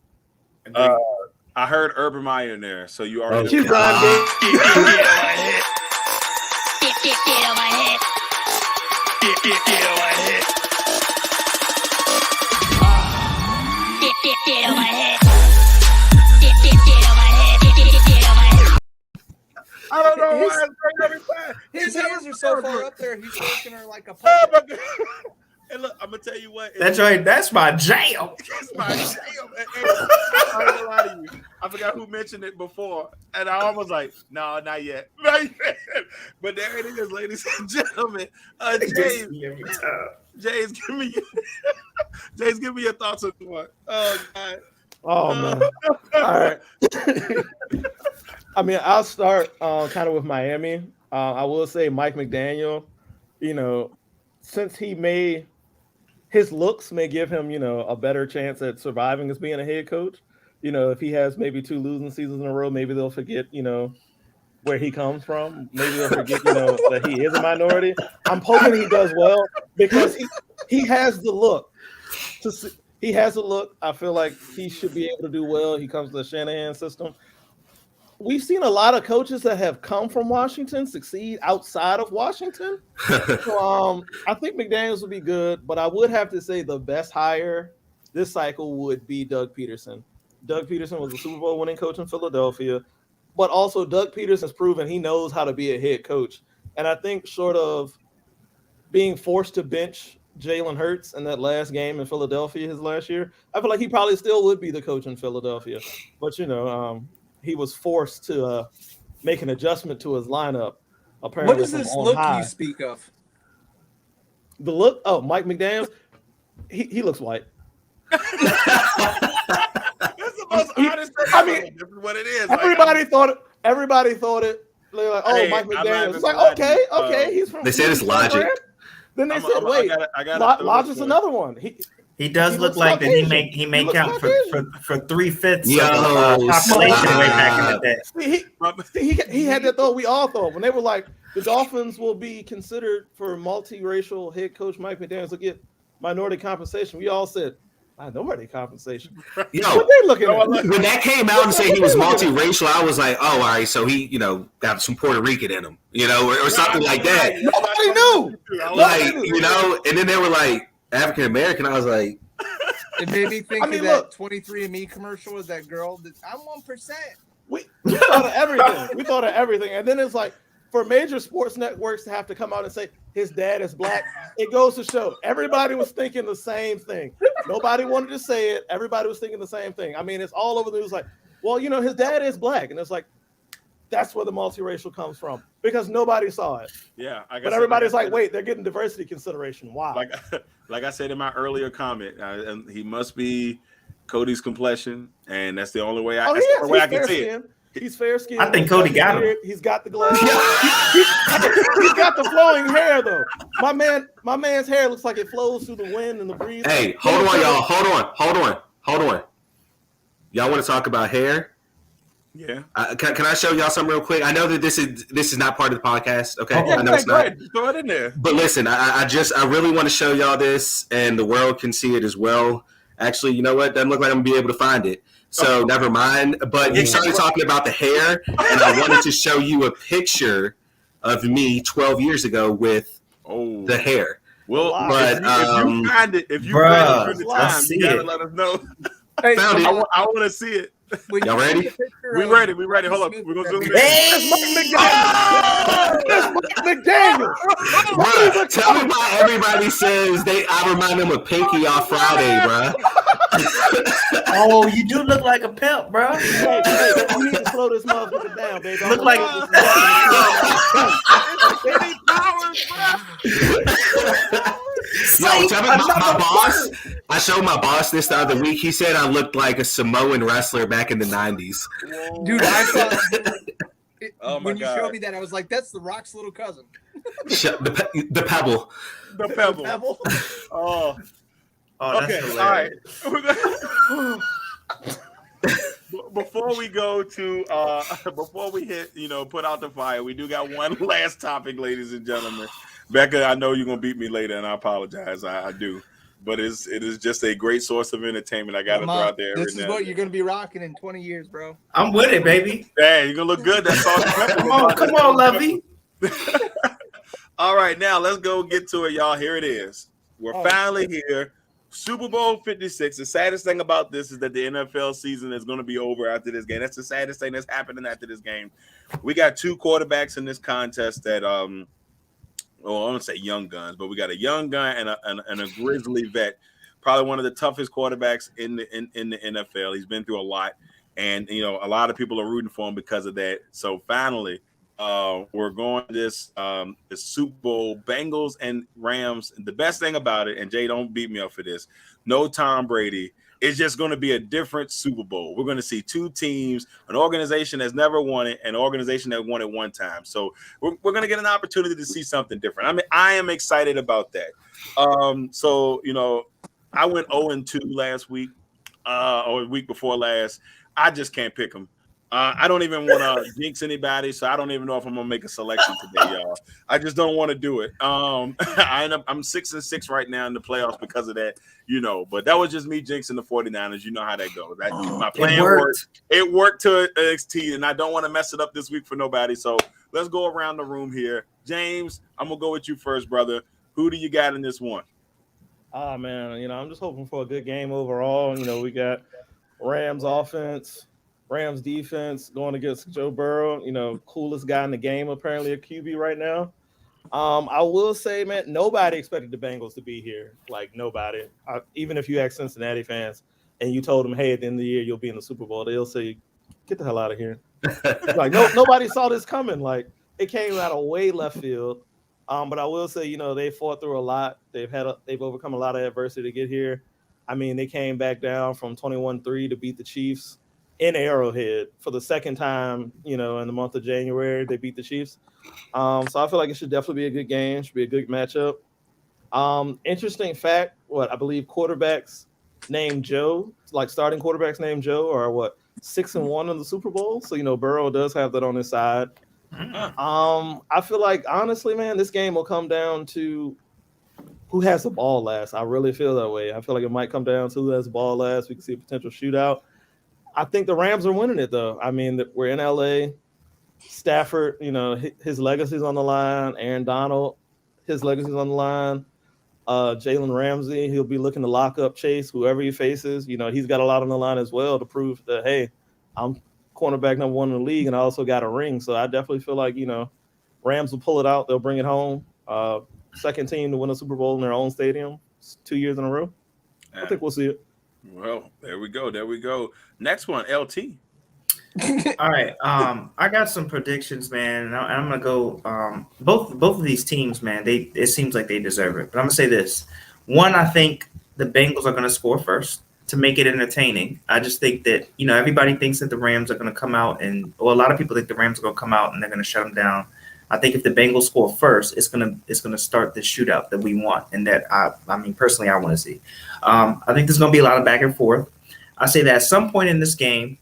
I heard Urban Meyer in there, so you already. Get over my head. I don't know why His hands are so far up there, he's working her like a Oh puppet. my God. And look, I'm gonna tell you what. That's right. That's my jam. That's my jam. I ain't gonna lie to you. I forgot who mentioned it before, and I almost like, no, not yet. But there it is, ladies and gentlemen. James, give me your thoughts on what. Oh God. Oh man. All right. I mean, I'll start kind of with Miami. I will say Mike McDaniel, since his looks may give him, a better chance at surviving as being a head coach. If he has maybe 2 losing seasons in a row, maybe they'll forget, where he comes from. Maybe they'll forget, that he is a minority. I'm hoping he does well because he has the look. He has a look. I feel like he should be able to do well. He comes to the Shanahan system. We've seen a lot of coaches that have come from Washington succeed outside of Washington. So, I think McDaniels would be good, but I would have to say the best hire this cycle would be Doug Peterson. Doug Peterson was a Super Bowl winning coach in Philadelphia, but also Doug Peterson's proven he knows how to be a head coach. And I think short of being forced to bench Jalen Hurts in that last game in Philadelphia his last year, I feel like he probably still would be the coach in Philadelphia. But, he was forced to make an adjustment to his lineup. Apparently, What is this look you speak of? The look? Oh, Mike McDaniels. He looks white. That's the most honest thing. I mean, what it is. Everybody thought it. They're like, oh, Hey, Mike I'm McDaniels. It's not like, even okay, he's from. They said it's Logic. Then they said, wait, Logic's another one. He does look like that. He may count for 3/5 of Yo, population way back in the day. He had that thought we all thought when they were like, the Dolphins will be considered for multiracial head coach Mike McDaniels to get minority compensation. We all said minority compensation. What they looking at? When that came out and said he was multiracial, I was like, oh, all right, so he, got some Puerto Rican in him, or something like that. Nobody knew. And then they were like, African American. I was like, It made me think of that 23andMe commercial with that girl. I'm 1%. We thought of everything. We thought of everything. And then it's like, for major sports networks to have to come out and say his dad is black, it goes to show everybody was thinking the same thing. Nobody wanted to say it. Everybody was thinking the same thing. I mean, it's all over the news like, well, his dad is black. And it's like, that's where the multiracial comes from because nobody saw it. Yeah, but everybody's like, wait, they're getting diversity consideration. Why? Like I said in my earlier comment, he must be Cody's complexion, and that's the only way I can see it. He's fair skinned. I think Cody got him. He's got the glasses. He's got the flowing hair though. My man's hair looks like it flows through the wind and the breeze. Hey, hold on, y'all. Hold on. Y'all want to talk about hair? Yeah. Can I show y'all something real quick? I know that this is not part of the podcast. Okay, Yeah, I know it's not. Throw it in there. But listen, I really want to show y'all this, and the world can see it as well. Actually, you know what? Doesn't look like I'm gonna be able to find it. So never mind. But you started talking about the hair, and I wanted to show you a picture of me 12 years ago with the hair. Well, but if you find it, if you find it during the time, you gotta let us know. Hey, Found it. I want to see it. Y'all ready? We ready. Hold up. We're gonna zoom in. That's Mike McDaniel. Bruh, tell me why everybody says I remind them of Pinky off Friday, bruh. Oh, you do look like a pimp, bro. Hey, you need to slow this motherfucker down, baby. Look like Yo, tell me my boss. I showed my boss this the other week. He said I looked like a Samoan wrestler back in the 90s. Dude, I thought when you God. showed me that, I was like, "That's The Rock's little cousin." The Pebble. The Pebble. Oh, that's okay. hilarious. All right. Before we go to before we hit, put out the fire, we do got one last topic, ladies and gentlemen. Becca, I know you're gonna beat me later, and I apologize. I do, but it is just a great source of entertainment. I got to throw out there. This is what you're gonna be rocking in 20 years, bro. I'm with it, baby. Hey, you're gonna look good. That's all. Come on, Lovey. All right, now let's go get to it, y'all. Here it is. We're finally here. Super Bowl 56. The saddest thing about this is that the NFL season is going to be over after this game. That's the saddest thing that's happening after this game. We got two quarterbacks in this contest that I don't say young guns, but we got a young gun and a grizzly vet, probably one of the toughest quarterbacks in the NFL. He's been through a lot, and a lot of people are rooting for him because of that. So finally, we're going to this the Super Bowl, Bengals and Rams. The best thing about it, and Jay, don't beat me up for this, no Tom Brady. It's just going to be a different Super Bowl. We're going to see two teams, an organization that's never won it, and an organization that won it one time. So we're going to get an opportunity to see something different. I mean, I am excited about that. So I went 0-2 last week, or the week before last. I just can't pick them. I don't even want to jinx anybody, so I don't even know if I'm gonna make a selection today, y'all. I just don't want to do it. I'm 6-6 right now in the playoffs because of that, But that was just me jinxing the 49ers. You know how that goes. My plan worked. It worked to NXT, and I don't want to mess it up this week for nobody. So let's go around the room here. James, I'm gonna go with you first, brother. Who do you got in this one? Oh man, I'm just hoping for a good game overall. We got Rams offense, Rams defense going against Joe Burrow, coolest guy in the game, apparently a QB right now. I will say, man, nobody expected the Bengals to be here. Like, nobody. Even if you ask Cincinnati fans and you told them, hey, at the end of the year, you'll be in the Super Bowl, they'll say, get the hell out of here. Like, nobody saw this coming. Like, it came out of way left field. But I will say, they fought through a lot. They've overcome a lot of adversity to get here. I mean, they came back down from 21-3 to beat the Chiefs in Arrowhead for the second time, in the month of January. They beat the Chiefs. So I feel like it should definitely be a good game. Should be a good matchup. Interesting fact, I believe quarterbacks named Joe, like starting quarterbacks named Joe, are 6-1 in the Super Bowl. So, Burrow does have that on his side. I feel like, honestly, man, this game will come down to who has the ball last. I really feel that way. I feel like it might come down to who has the ball last. We can see a potential shootout. I think the Rams are winning it, though. I mean, we're in LA. Stafford, his legacy's on the line. Aaron Donald, his legacy's on the line. Jalen Ramsey, he'll be looking to lock up Chase, whoever he faces. He's got a lot on the line as well to prove that, hey, I'm cornerback number one in the league, and I also got a ring. So I definitely feel like, Rams will pull it out. They'll bring it home. Second team to win a Super Bowl in their own stadium 2 years in a row. I think we'll see it. Well, there we go. Next one, LT. All right. I got some predictions, man. And I'm gonna go both of these teams, man. It seems like they deserve it. But I'm gonna say this. One, I think the Bengals are gonna score first to make it entertaining. I just think that, everybody thinks that the Rams are gonna come out a lot of people think the Rams are gonna come out and they're gonna shut them down. I think if the Bengals score first, it's gonna start the shootout that we want, and that I mean personally I want to see. I think there's gonna be a lot of back and forth. I say that at some point in this game,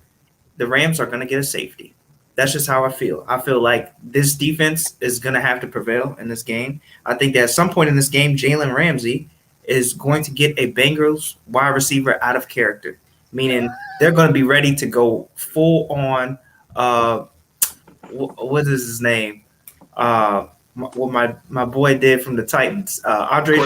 the Rams are going to get a safety. That's just how I feel. I feel like this defense is going to have to prevail in this game. I think that at some point in this game, Jalen Ramsey is going to get a Bengals wide receiver out of character, meaning they're going to be ready to go full on. What is his name? What my boy did from the Titans, Andre.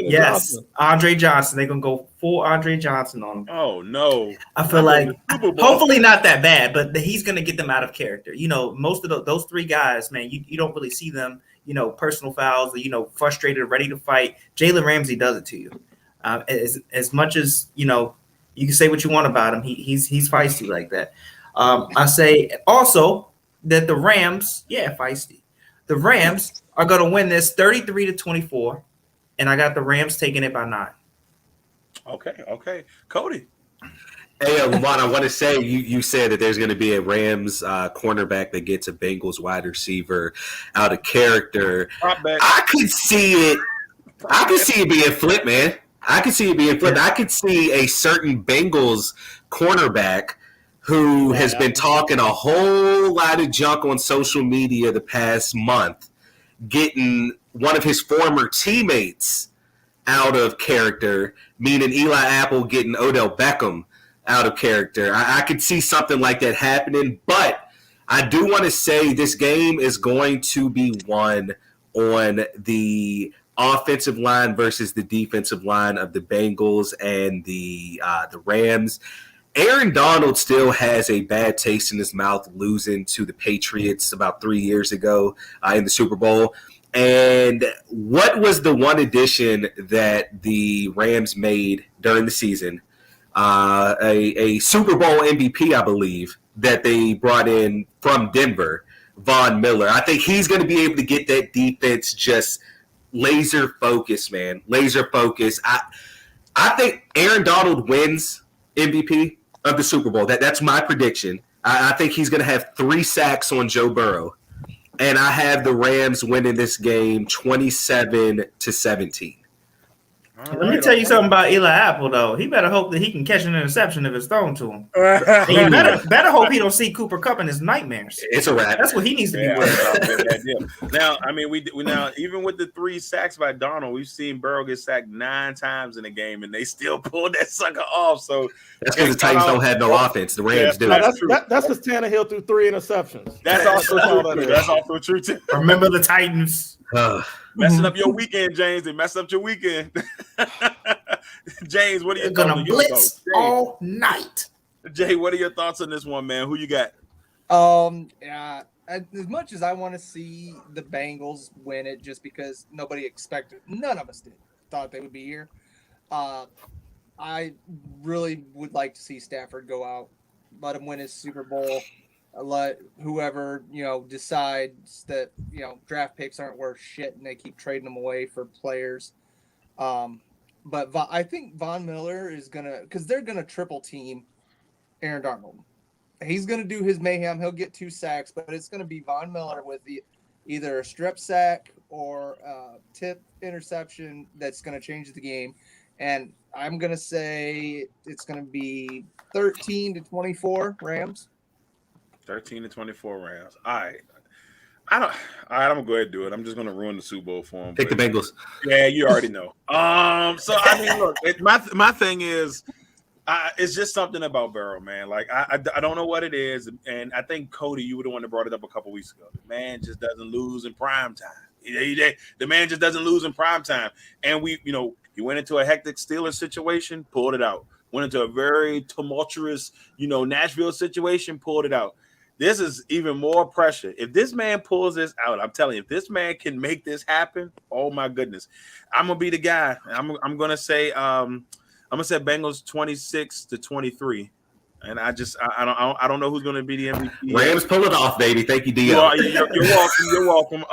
Johnson. Andre Johnson. They're gonna go full Andre Johnson on him. Oh no! I feel like hopefully not that bad, but he's gonna get them out of character. You know, most of those three guys, man, you don't really see them. You know, personal fouls. You know, frustrated, ready to fight. Jalen Ramsey does it to you. As much as you know, you can say what you want about him. He's feisty like that. I say also that the Rams, feisty. The Rams are going to win this 33-24, and I got the Rams taking it by 9. Okay. Cody. Hey, Lamont, I want to say you said that there's going to be a Rams cornerback that gets a Bengals wide receiver out of character. I could see it. I could see it being flipped, man. I could see it being flipped. I could see a certain Bengals cornerback who has been talking a whole lot of junk on social media the past month, getting one of his former teammates out of character, meaning Eli Apple getting Odell Beckham out of character. I could see something like that happening, but I do want to say this game is going to be won on the offensive line versus the defensive line of the Bengals and the Rams. Aaron Donald still has a bad taste in his mouth losing to the Patriots about 3 years ago in the Super Bowl. And what was the one addition that the Rams made during the season? A Super Bowl MVP, I believe, that they brought in from Denver, Von Miller. I think he's going to be able to get that defense just laser focused, man. Laser focused. I think Aaron Donald wins MVP of the Super Bowl. That's my prediction. I think he's going to have 3 sacks on Joe Burrow. And I have the Rams winning this game 27-17. Let me tell you something about Eli Apple, though. He better hope that he can catch an interception if it's thrown to him. And you better hope he don't see Cooper Kupp in his nightmares. It's a wrap. That's what he needs to be worried about. Now, I mean, we now even with the 3 sacks by Donald, we've seen Burrow get sacked 9 times in a game, and they still pulled that sucker off. So that's because the Titans don't have no offense. The Rams do. That's because Tannehill threw 3 interceptions. That's also true. That's also true too. Remember the Titans. Messing up your weekend, James. They messed up your weekend. James, what are your thoughts? Gonna blitz all night. Jay, what are your thoughts on this one, man? Who you got? As much as I want to see the Bengals win it, just because nobody expected, none of us thought they would be here. I really would like to see Stafford go out, let him win his Super Bowl. Let whoever, decides that, draft picks aren't worth shit and they keep trading them away for players. But I think Von Miller is because they're going to triple team Aaron Donald. He's going to do his mayhem. He'll get 2 sacks, but it's going to be Von Miller with either a strip sack or a tip interception that's going to change the game. And I'm going to say it's going to be 13-24 Rams. 13-24 Rams. All right. I'm gonna go ahead and do it. I'm just gonna ruin the Super Bowl for him. Pick the Bengals. Yeah, you already know. So I mean, look, my thing is, it's just something about Burrow, man. Like I don't know what it is, and I think Cody, you were the one that brought it up a couple weeks ago. The man just doesn't lose in prime time. The man just doesn't lose in prime time, and he went into a hectic Steelers situation, pulled it out. Went into a very tumultuous, Nashville situation, pulled it out. This is even more pressure. If this man pulls this out, I'm telling you, if this man can make this happen, oh my goodness, I'm gonna be the guy. I'm gonna say Bengals 26-23, and I don't know who's gonna be the MVP. Rams pull it off, baby. Thank you, Dio. You're welcome. You're welcome.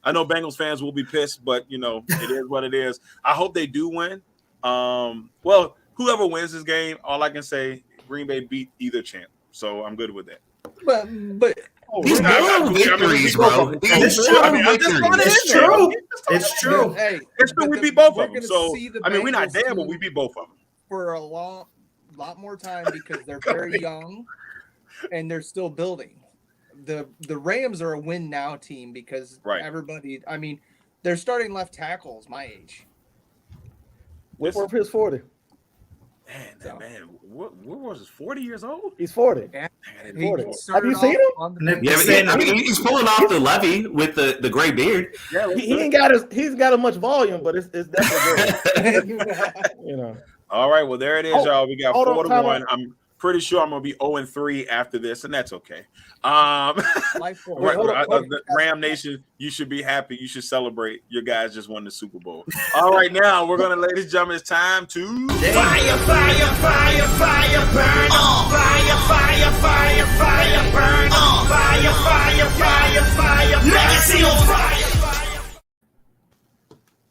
I know Bengals fans will be pissed, but it is what it is. I hope they do win. Well, whoever wins this game, all I can say, Green Bay beat either champ, so I'm good with that. But these little victories, bro. It's true. It's true. Hey, it's true. We beat both of them. So I mean, we're not there, but we beat both of them. for a lot more time because they're very young and they're still building. The Rams are a win now team because everybody. I mean, they're starting left tackles my age. Whitworth is 40. Man, what was it? 40 years old? He's 40. Yeah. 40. Have Started you seen off him? on the- Yeah, I mean, he's pulling off the levy with the gray beard. Yeah, He ain't got as much volume, but it's definitely good. You know. All right, well, there it is, y'all. We got 4-1. I'm pretty sure I'm gonna be 0-3 after this, and that's okay. Ram Nation, you should be happy. You should celebrate. Your guys just won the Super Bowl. All right, now we're gonna, ladies and gentlemen, it's time to Fire, fire, fire, fire, burn on. Fire, fire, fire, fire, burn on. Fire, fire, fire, fire, legacy on fire.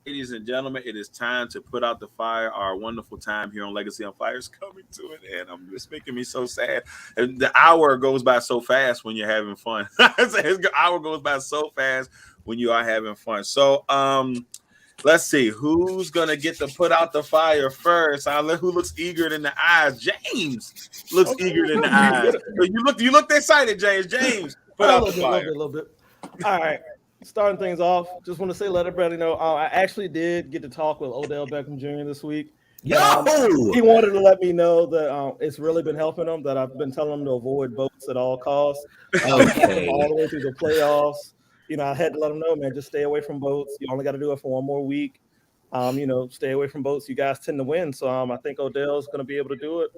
Ladies and gentlemen, it is time to put out the fire. Our wonderful time here on Legacy on Fire is coming to an end. It's making me so sad. The hour goes by so fast when you're having fun. The hour goes by so fast when you are having fun. So, let's see who's gonna get to put out the fire first. Who looks eager in the eyes? James looks eager in the eyes. You looked excited, James. James, put out the fire. A little bit. All right. Starting things off, just want to say, let everybody know, I actually did get to talk with Odell Beckham Jr. this week. He wanted to let me know that it's really been helping him, that I've been telling him to avoid boats at all costs. Okay. All the way through the playoffs. I had to let him know, man, just stay away from boats. You only got to do it for one more week. Stay away from boats. You guys tend to win. So I think Odell's going to be able to do it.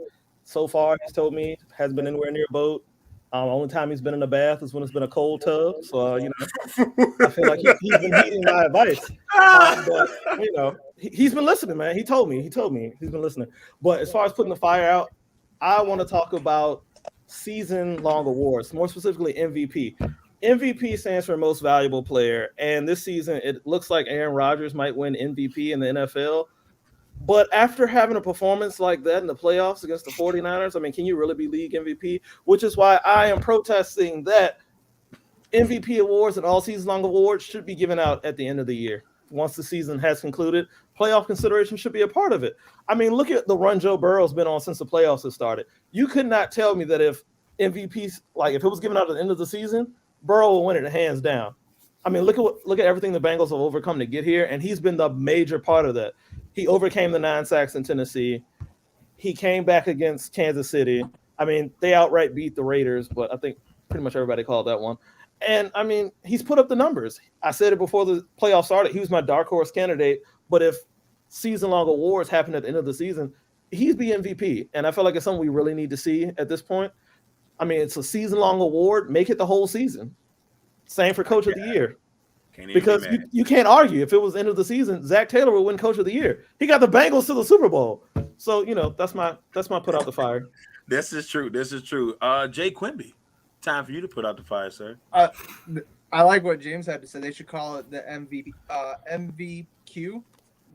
So far, he's told me, hasn't been anywhere near a boat. Only time he's been in a bath is when it's been a cold tub. So, I feel like he's been heeding my advice. But, he's been listening, man. He told me he's been listening. But as far as putting the fire out, I want to talk about season-long awards, more specifically MVP. MVP stands for most valuable player. And this season, it looks like Aaron Rodgers might win MVP in the NFL. But after having a performance like that in the playoffs against the 49ers, can you really be league MVP? Which is why I am protesting that MVP awards and all season-long awards should be given out at the end of the year. Once the season has concluded, playoff consideration should be a part of it. Look at the run Joe Burrow's been on since the playoffs have started. You could not tell me that if MVPs, if it was given out at the end of the season, Burrow will win it hands down. Look at everything the Bengals have overcome to get here, and he's been the major part of that. He overcame the 9 sacks in Tennessee. He came back against Kansas City. They outright beat the Raiders, but I think pretty much everybody called that one. And, he's put up the numbers. I said it before the playoffs started. He was my dark horse candidate. But if season-long awards happen at the end of the season, he's the MVP. And I feel like it's something we really need to see at this point. It's a season-long award. Make it the whole season. Same for Coach of the Year. Because you can't argue. If it was the end of the season, Zach Taylor will win Coach of the Year. He got the Bengals to the Super Bowl. So, that's my put out the fire. This is true. Jay Quimby, time for you to put out the fire, sir. I like what James had to say. They should call it the MVQ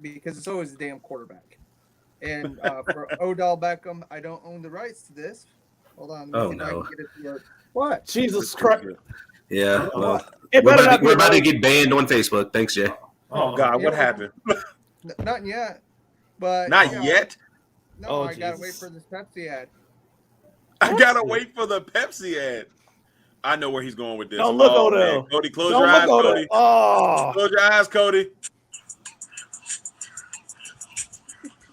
because it's always the damn quarterback. And for Odell Beckham, I don't own the rights to this. Hold on. Oh, no. What? Jesus Christ. Yeah, well, we're about to get banned on Facebook. Thanks, Jay. Oh God, what happened? Not yet, but not yet. No, I gotta wait for this Pepsi ad. I gotta wait for the Pepsi ad. I know where he's going with this. Don't look, Odell. Man. Cody, close your eyes, Cody. Close your eyes, Cody.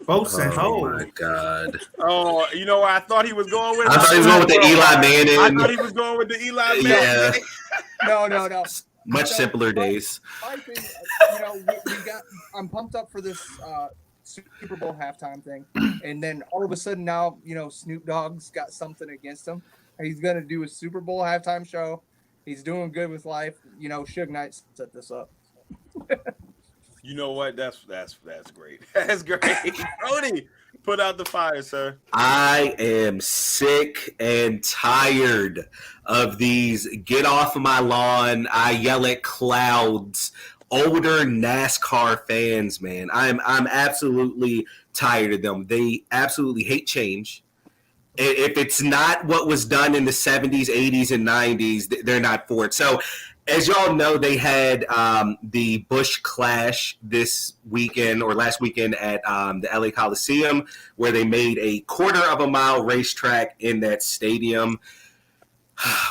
Boats and hoes. Oh my God. Oh, you know where I thought he was going with? I thought he was going with the Eli Manning. I thought he was going with the Eli Manning. No. Much simpler days. I think I'm pumped up for this Super Bowl halftime thing, and then all of a sudden now Snoop Dogg's got something against him. He's gonna do a Super Bowl halftime show. He's doing good with life. Suge Knight set this up. You know what? That's great. That's great. Cody, put out the fire, sir. I am sick and tired of these get off of my lawn, I yell at clouds, older NASCAR fans, man. I'm absolutely tired of them. They absolutely hate change. If it's not what was done in the 70s, 80s, and 90s, they're not for it. So As y'all know, they had the Bush Clash this weekend or last weekend at the LA Coliseum, where they made a quarter-of-a-mile racetrack in that stadium.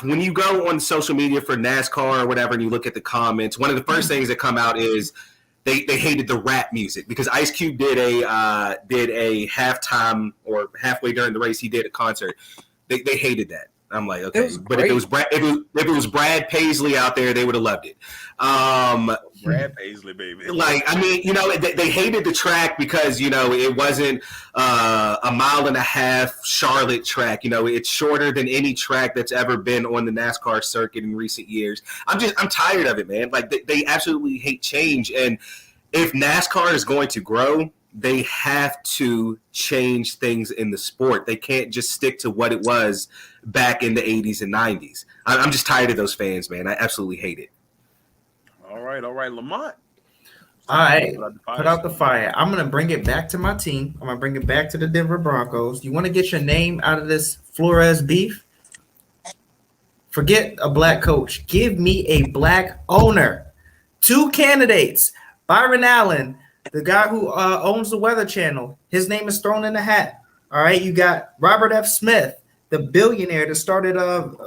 When you go on social media for NASCAR or whatever and you look at the comments, one of the first things that come out is they hated the rap music because Ice Cube did a halftime or halfway during the race, he did a concert. They hated that. I'm like, okay, but if it was Brad Paisley out there, they would have loved it. Brad Paisley, baby. Like, I mean, they hated the track because it wasn't a mile and a half Charlotte track. It's shorter than any track that's ever been on the NASCAR circuit in recent years. I'm tired of it, man. Like, they absolutely hate change, and if NASCAR is going to grow, they have to change things in the sport. They can't just stick to what it was back in the 80s and 90s. I'm just tired of those fans, man. I absolutely hate it. All right, Lamont. All right, put out the fire. I'm going to bring it back to my team. I'm going to bring it back to the Denver Broncos. You want to get your name out of this Flores beef? Forget a black coach. Give me a black owner. 2 candidates. Byron Allen, the guy who owns the Weather Channel. His name is thrown in the hat. All right, you got Robert F. Smith, the billionaire that started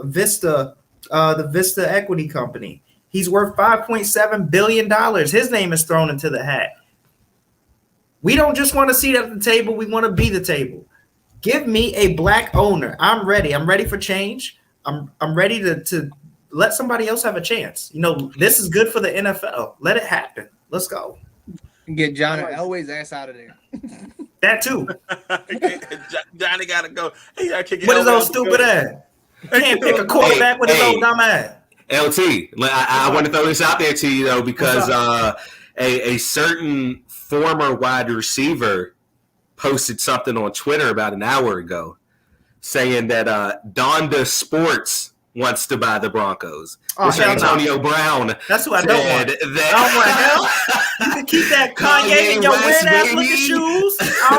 Vista, the Vista Equity Company. He's worth $5.7 billion. His name is thrown into the hat. We don't just want to sit at the table. We want to be the table. Give me a black owner. I'm ready. I'm ready for change. I'm ready to let somebody else have a chance. This is good for the NFL. Let it happen. Let's go. Get Johnny Elway's ass out of there. That too. Johnny got to go. He got to kick What is those stupid ass? You can't pick a quarterback with his old dumb ass. LT, I want to throw this out there to you, though, because a certain former wide receiver posted something on Twitter about an hour ago saying that Donda Sports wants to buy the Broncos. Mr. Antonio Brown. That's who I don't want. I don't want hell. You can keep that Kanye in your weird-ass looking shoes. I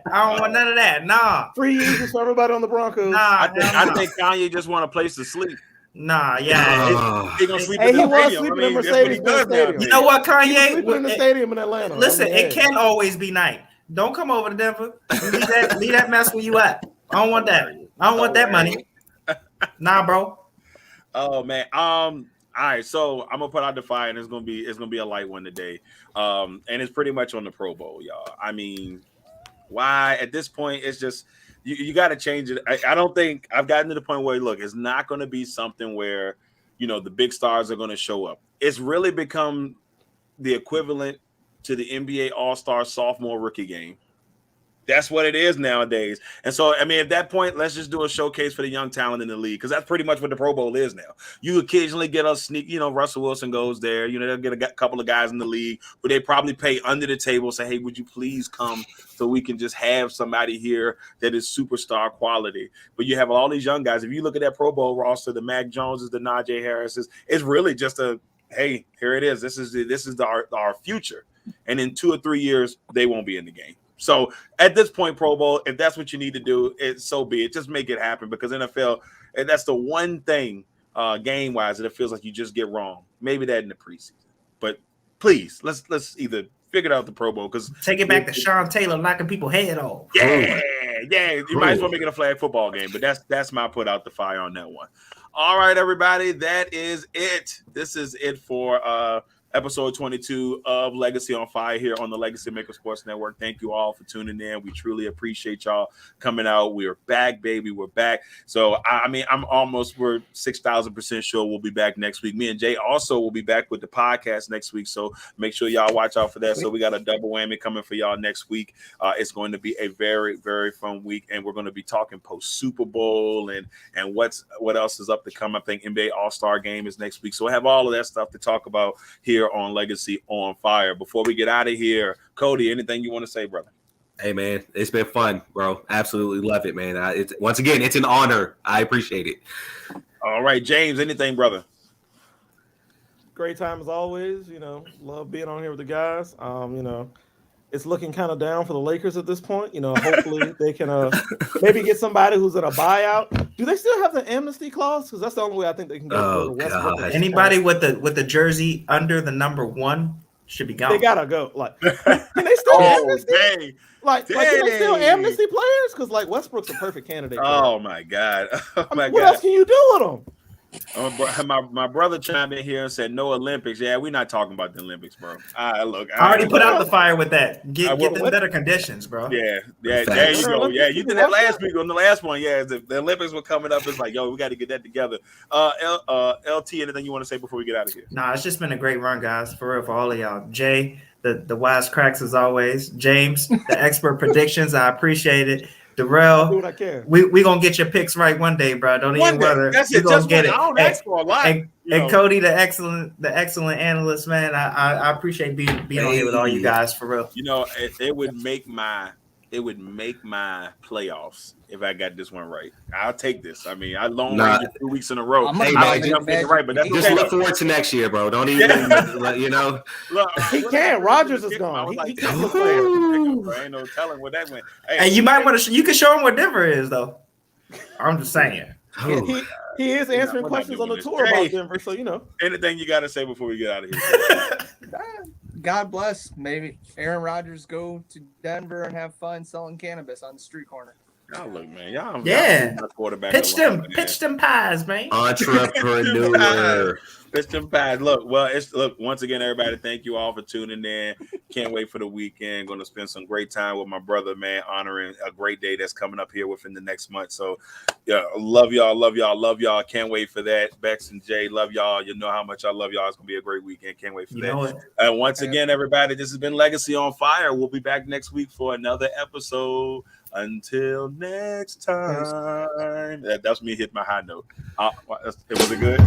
don't want none of that. Nah. Free Eagles for everybody on the Broncos. Nah. I think Kanye just want a place to sleep. Nah, yeah. He gonna sleep Hey, in he the was stadium. sleeping in Mercedes-Benz Stadium. You know what, He was Kanye? sleeping in the stadium in Atlanta. Listen, it can always be night. Don't come over to Denver. Leave that mess where you at. I don't want that. I don't want that money. Nah, bro. Oh man. All right. So I'm gonna put out the fire, and it's gonna be a light one today. And it's pretty much on the Pro Bowl, y'all. I mean, why at this point? It's just you got to change it. I don't think I've gotten to the point where look, it's not going to be something where the big stars are going to show up. It's really become the equivalent to the NBA All-Star sophomore rookie game. That's what it is nowadays. And so, I mean, at that point, let's just do a showcase for the young talent in the league, because that's pretty much what the Pro Bowl is now. You occasionally get a sneak, Russell Wilson goes there. They'll get a couple of guys in the league who they probably pay under the table, say, hey, would you please come so we can just have somebody here that is superstar quality. But you have all these young guys. If you look at that Pro Bowl roster, the Mac Joneses, the Najee Harrises, it's really just hey, here it is. This is our future. And in 2 or 3 years, they won't be in the game. So at this point, Pro Bowl, if that's what you need to do, so be it. Just make it happen, because NFL, that's the one thing game-wise that it feels like you just get wrong. Maybe that in the preseason. But please, let's either figure out the Pro Bowl, because take it back to Sean Taylor knocking people head off. Yeah. You might as well make it a flag football game. But that's my put out the fire on that one. All right, everybody, that is it. This is it for episode 22 of Legacy on Fire here on the Legacy Maker Sports Network. Thank you all for tuning in. We truly appreciate y'all coming out. We are back, baby. We're back. So, we're 6,000% sure we'll be back next week. Me and Jay also will be back with the podcast next week. So make sure y'all watch out for that. So we got a double whammy coming for y'all next week. It's going to be a very, very fun week. And we're going to be talking post Super Bowl and what else is up to come. I think NBA All-Star Game is next week. So we'll have all of that stuff to talk about here on Legacy on Fire. Before we get out of here, Cody, anything you want to say, brother? Hey, man, it's been fun, bro. Absolutely love it, man. Once again, it's an honor. I appreciate it. All right, James, anything, brother? Great time as always. Love being on here with the guys. it's looking kind of down for the Lakers at this point. You know, hopefully they can maybe get somebody who's in a buyout. Do they still have the amnesty clause? Because that's the only way I think they can get rid of Westbrook. Anybody with the jersey under the number 1 should be gone. They gotta go. Like, can they still amnesty? Dang. Like, can they still amnesty players? Because like Westbrook's a perfect candidate. Oh my God. Oh my God. What else can you do with them? My brother chimed in here and said no Olympics. Yeah, we're not talking about the Olympics, bro. I already put out the fire with that. Get them better conditions, bro. Yeah. There you go. Yeah, you did that last week on the last one. Yeah, the Olympics were coming up. It's like, yo, we got to get that together. LT, anything you want to say before we get out of here? Nah, it's just been a great run, guys. For real, for all of y'all. Jay, the wise cracks as always. James, the expert predictions. I appreciate it. Darrell, do what I can. We gonna get your picks right one day, bro. Don't even worry. That's it. Just get it. I don't ask for a lot. And Cody, the excellent analyst, man. I appreciate being on here with all you guys, for real. You know, it would make my playoffs if I got this one right. I'll take this. I mean, I long range 2 weeks in a row. Hey, I don't get it right, but that's just look forward to next year, bro. Don't even you know. Look, he can't. Rogers is gone. He can't look ain't no telling what that went. Hey, you might want to. You can show him what Denver is, though. I'm just saying. He is answering questions on the tour about Denver, so you know. Anything you got to say before we get out of here? God bless. Maybe Aaron Rodgers go to Denver and have fun selling cannabis on the street corner. Y'all look, man. Y'all quarterback. Pitch them pies, man. Entrepreneur. Pitch them pies. Look, once again, everybody, thank you all for tuning in. Can't wait for the weekend. Going to spend some great time with my brother, man, honoring a great day that's coming up here within the next month. So, yeah, love y'all. Can't wait for that. Bex and Jay, love y'all. You know how much I love y'all. It's going to be a great weekend. Can't wait for that. And once again, everybody, this has been Legacy on Fire. We'll be back next week for another episode. Until next time. That's me hit my high note. Was it good?